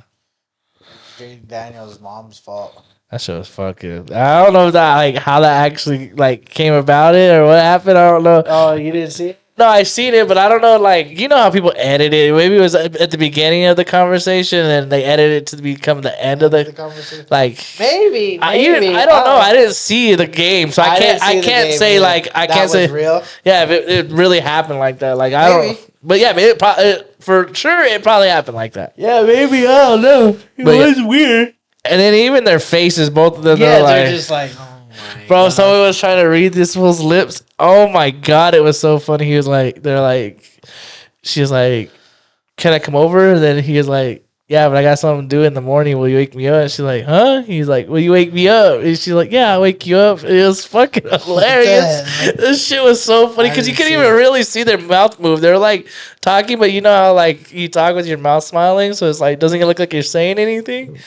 Jaden Daniels' mom's fault. That shit was fucking. I don't know if that like how that actually like came about it or what happened. I don't know. Oh, you didn't see it? No, I seen it, but I don't know. Like, you know how people edit it. Maybe it was at the beginning of the conversation, and they edited it to become the end of the conversation. Like maybe. I don't know. I didn't see the game, so I can't say like I can't say real. Yeah, if it really happened like that. Like I don't. But yeah, for sure it probably happened like that. Yeah, maybe. I don't know. It was weird. And then even their faces, both of them, they're just like, oh my bro, God. Someone was trying to read this fool's lips. Oh my God, it was so funny. He was like, she was like, can I come over? And then he was like, yeah, but I got something to do in the morning. Will you wake me up? And she's like, huh? He's like, will you wake me up? And she's like, yeah, I'll wake you up. It was fucking hilarious. This shit was so funny because you couldn't even really see their mouth move. They're like talking, but you know how like you talk with your mouth smiling, so it's like doesn't it look like you're saying anything?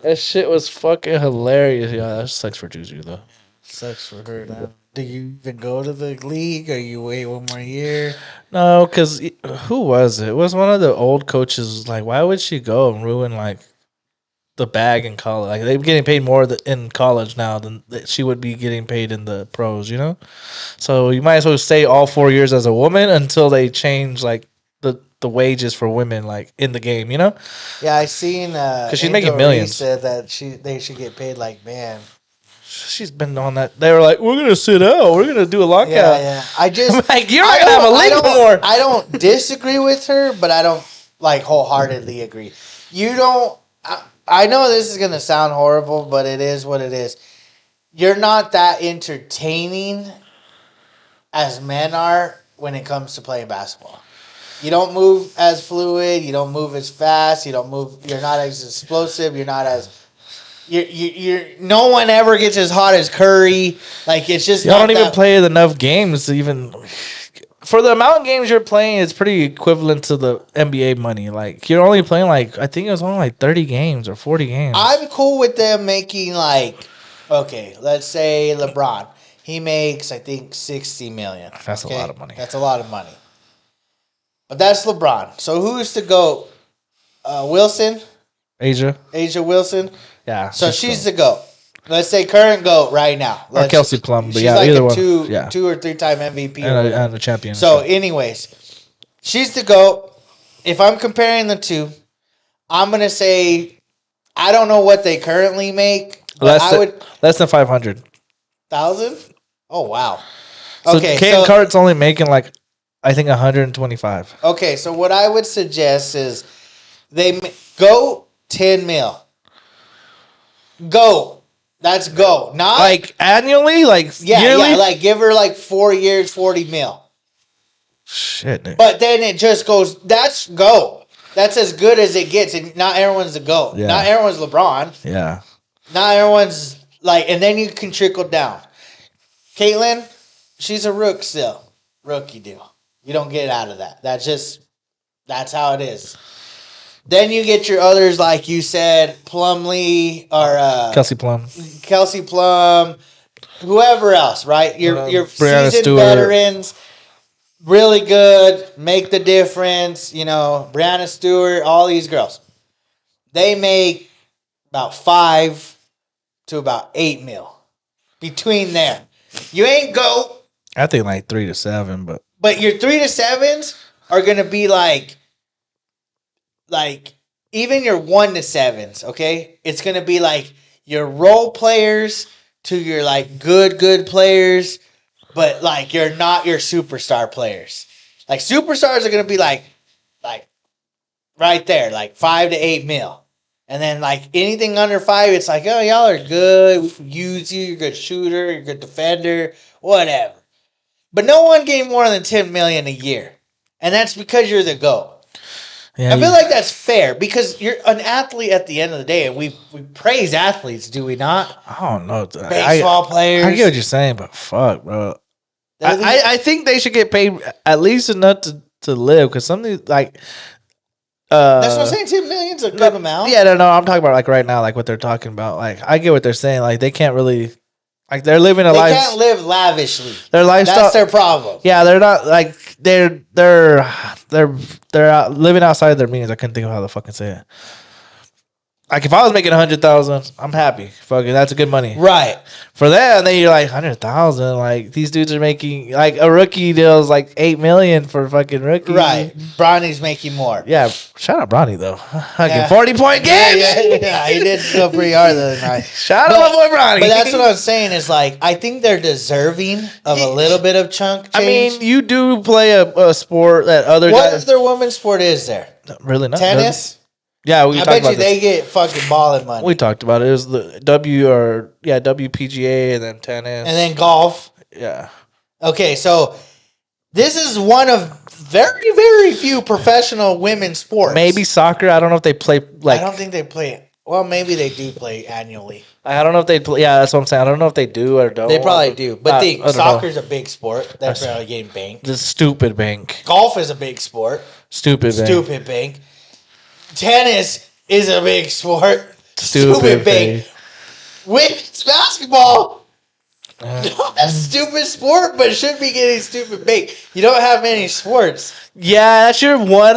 That shit was fucking hilarious. Yeah, that sucks for Juju though. Sucks for her now. Do you even go to the league, or you wait one more year? No, because who was it? It was one of the old coaches. Like, why would she go and ruin like the bag in college? Like, they're getting paid more in college now than she would be getting paid in the pros. You know, so you might as well stay all 4 years as a woman until they change like the wages for women like in the game. You know? Yeah, I seen because she's making millions. Said that they should get paid like men. She's been on that. They were like, we're gonna sit out. We're gonna do a lockout. Yeah. I just like, you're not gonna have a league anymore. I don't disagree with her, but I don't like wholeheartedly agree. You don't. I know this is gonna sound horrible, but it is what it is. You're not that entertaining as men are when it comes to playing basketball. You don't move as fluid. You don't move as fast. You're not as explosive. You're not as. You're. No one ever gets as hot as Curry. Like it's just. Y'all don't even play enough games to even. For the amount of games you're playing, it's pretty equivalent to the NBA money. Like you're only playing I think it was only 30 games or 40 games. I'm cool with them making okay, let's say LeBron. He makes I think $60 million. That's a lot of money. That's a lot of money. But that's LeBron. So who's the GOAT? Wilson? A'ja Wilson? Yeah. So she's the GOAT. Let's say current GOAT right now. Or Kelsey Plum. But she's yeah, like either a one. 2 or 3-time MVP. And a champion. So anyways, she's the GOAT. If I'm comparing the two, I'm going to say I don't know what they currently make. Less than 500. 1,000? Oh, wow. So Kane Cart's only making I think 125. Okay, so what I would suggest is they go 10 mil. Go. That's go. Not annually, yearly? Yeah, give her 4 years, 40 mil. Shit. Dude. But then it just goes. That's go. That's as good as it gets, and not everyone's a go. Yeah. Not everyone's LeBron. Yeah. Not everyone's and then you can trickle down. Caitlyn, she's a rook still. Rookie deal. You don't get out of that. That's how it is. Then you get your others, like you said, Plumlee or Kelsey Plum, whoever else, right? Your seasoned veterans, really good, make the difference. Brianna Stewart, all these girls, they make about 5 to about 8 mil between there. You ain't go. I think 3 to 7, but your 3 to 7s are gonna be like even your 1 to 7s, okay? It's gonna be your role players to your good players, but you're not your superstar players. Superstars are gonna be like right there, 5 to 8 mil. And then anything under 5, it's oh, y'all are good. We can use you. You're a good shooter. You're a good defender. Whatever. But no one gave more than $10 million a year, and that's because you're the GOAT. Yeah, I feel like that's fair because you're an athlete at the end of the day, and we praise athletes, do we not? I don't know. Baseball players. I get what you're saying, but fuck, bro. I think they should get paid at least enough to live because something that's what I'm saying. $10 million's a good amount. Yeah, no, I'm talking about right now, what they're talking about. I get what they're saying. They can't really. They're living a life. They can't live lavishly. Their lifestyle. That's their problem. Yeah, they're not they're out, living outside their means. I couldn't think of how to fucking say it. If I was making 100,000, I'm happy. Fucking, that's a good money, right? For that, and then you're 100,000. These dudes are making a rookie deal is $8 million for fucking rookie. Right, Bronny's making more. Yeah, shout out Bronny though. 40-point game. Yeah, he did go pretty hard the other night. Shout out my boy Bronny. But that's what I'm saying is I think they're deserving of a little bit of chunk change. I mean, you do play a sport that other what guys. other women's sport is there? Really not tennis. Yeah, I bet you they get fucking balling money. We talked about it. It was the WPGA and then tennis. And then golf. Yeah. Okay, so this is one of very, very few professional women's sports. Maybe soccer. I don't know if they play I don't think they play. Well, maybe they do play annually. I don't know if they play. Yeah, that's what I'm saying. I don't know if they do or don't. They probably do. But soccer's a big sport. That's probably getting banked. The stupid bank. Golf is a big sport. Stupid bank. Tennis is a big sport. Stupid big. Women's basketball. Not a stupid sport, but should be getting stupid big. You don't have many sports. Yeah, that's your one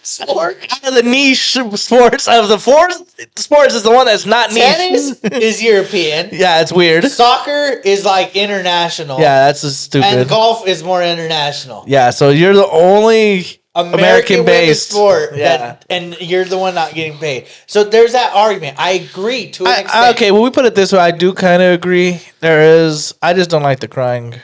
sport. Out of the niche sports of the four sports is the one that's not niche. Tennis is European. Yeah, it's weird. Soccer is international. Yeah, that's just stupid. And golf is more international. Yeah, so you're the only American based sport. Yeah. And you're the one not getting paid. So there's that argument. I agree to an extent. Okay, well, we put it this way. I do kind of agree. I just don't like the crying.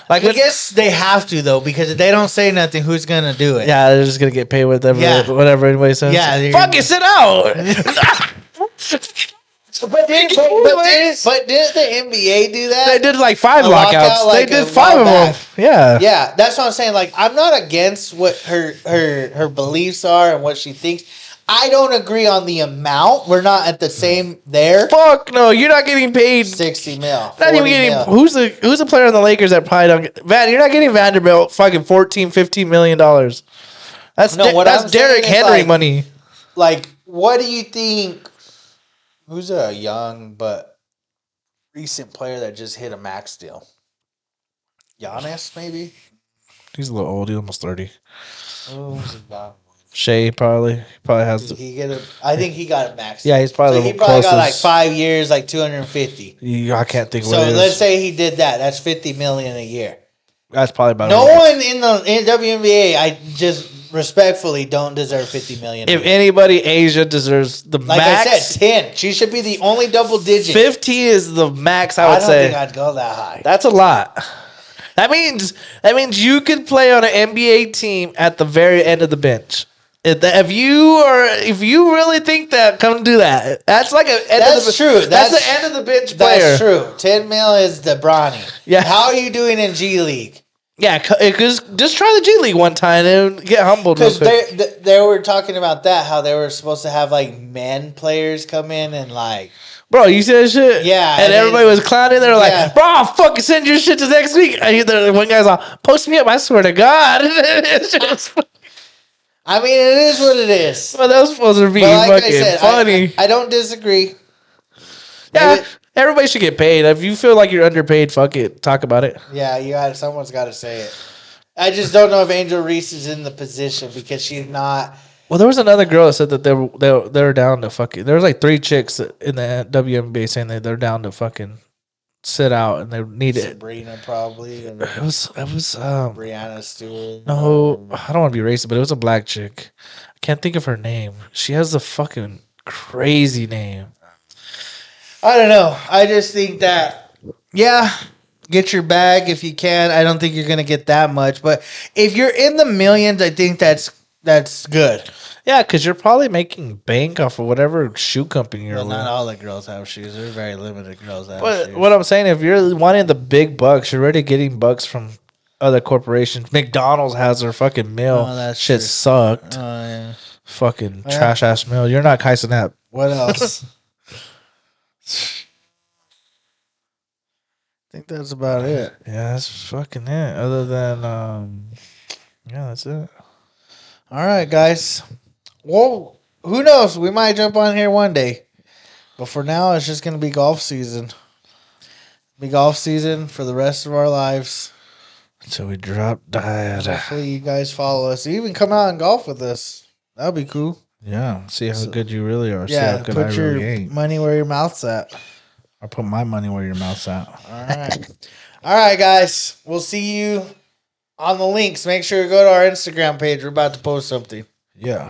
Like, I guess they have to, though, because if they don't say nothing, who's going to do it? Yeah, they're just going to get paid whatever anybody says. Yeah. Fuck it, sit out! But didn't the NBA do that? They did like 5 lockouts. They did 5 of them. Yeah. Yeah, that's what I'm saying. Like, I'm not against what her beliefs are and what she thinks. I don't agree on the amount. We're not at the same there. Fuck no, you're not getting paid 60 mil. Not even getting mil. Who's the player on the Lakers that probably don't get you're not getting Vanderbilt fucking $14-15 million. That's Derrick Henry money. Like, what do you think? Who's a young but recent player that just hit a max deal? Giannis, maybe? He's a little old. He's almost 30. Who's Shea probably has. I think he got it maxed. Yeah, he's probably. So he probably got like 5 years, like 250. I can't think. So let's say he did that. That's $50 million a year. That's probably about. No one in WNBA, I just respectfully don't deserve $50 million. If anybody, Asia deserves the max. Like I said, 10. She should be the only double digit. 15 is the max. I would say. I don't think I'd go that high. That's a lot. That means you could play on an NBA team at the very end of the bench. If you really think that, come do that. That's like true. That's the end of the bench player. That's true. 10 mil is the Bronny. Yeah. How are you doing in G League? Yeah, because just try the G League one time and get humbled. Because they were talking about that, how they were supposed to have like men players come in and like. Bro, you see that shit? Yeah. And everybody was clowning. They were like, bro, I'll fucking send your shit to next week. And one guy's like, post me up, I swear to God. I mean, it is what it is. Well, that was supposed to be fucking funny. I don't disagree. Yeah, everybody should get paid. If you feel like you're underpaid, fuck it. Talk about it. Yeah, someone's got to say it. I just don't know if Angel Reese is in the position because she's not. Well, there was another girl that said that they were down to fucking. There was like 3 chicks in the WNBA saying that they're down to fucking sit out and they need it. Sabrina probably. It was Brianna Stewart. No, I don't want to be racist, but it was a black chick. I can't think of her name. She has the fucking crazy name. I don't know. I just think that get your bag if you can. I don't think you're gonna get that much, but if you're in the millions, I think that's good. Yeah, because you're probably making bank off of whatever shoe company you're with. Not all the girls have shoes. There's very limited girls that have shoes. What I'm saying, if you're wanting the big bucks, you're already getting bucks from other corporations. McDonald's has their fucking meal. Oh, that shit sucked. Oh, yeah. Fucking trash-ass meal. You're not Kai Cenat. What else? I think that's about it. Yeah, that's fucking it. Other than, that's it. All right, guys. Well, who knows? We might jump on here one day. But for now, it's just going to be golf season. Be golf season for the rest of our lives. Until we drop dead. Hopefully you guys follow us. You even come out and golf with us. That would be cool. Yeah. See how good you really are. Yeah, see how good put your money where your mouth's at. I'll put my money where your mouth's at. All right. All right, guys. We'll see you on the links. Make sure you go to our Instagram page. We're about to post something. Yeah.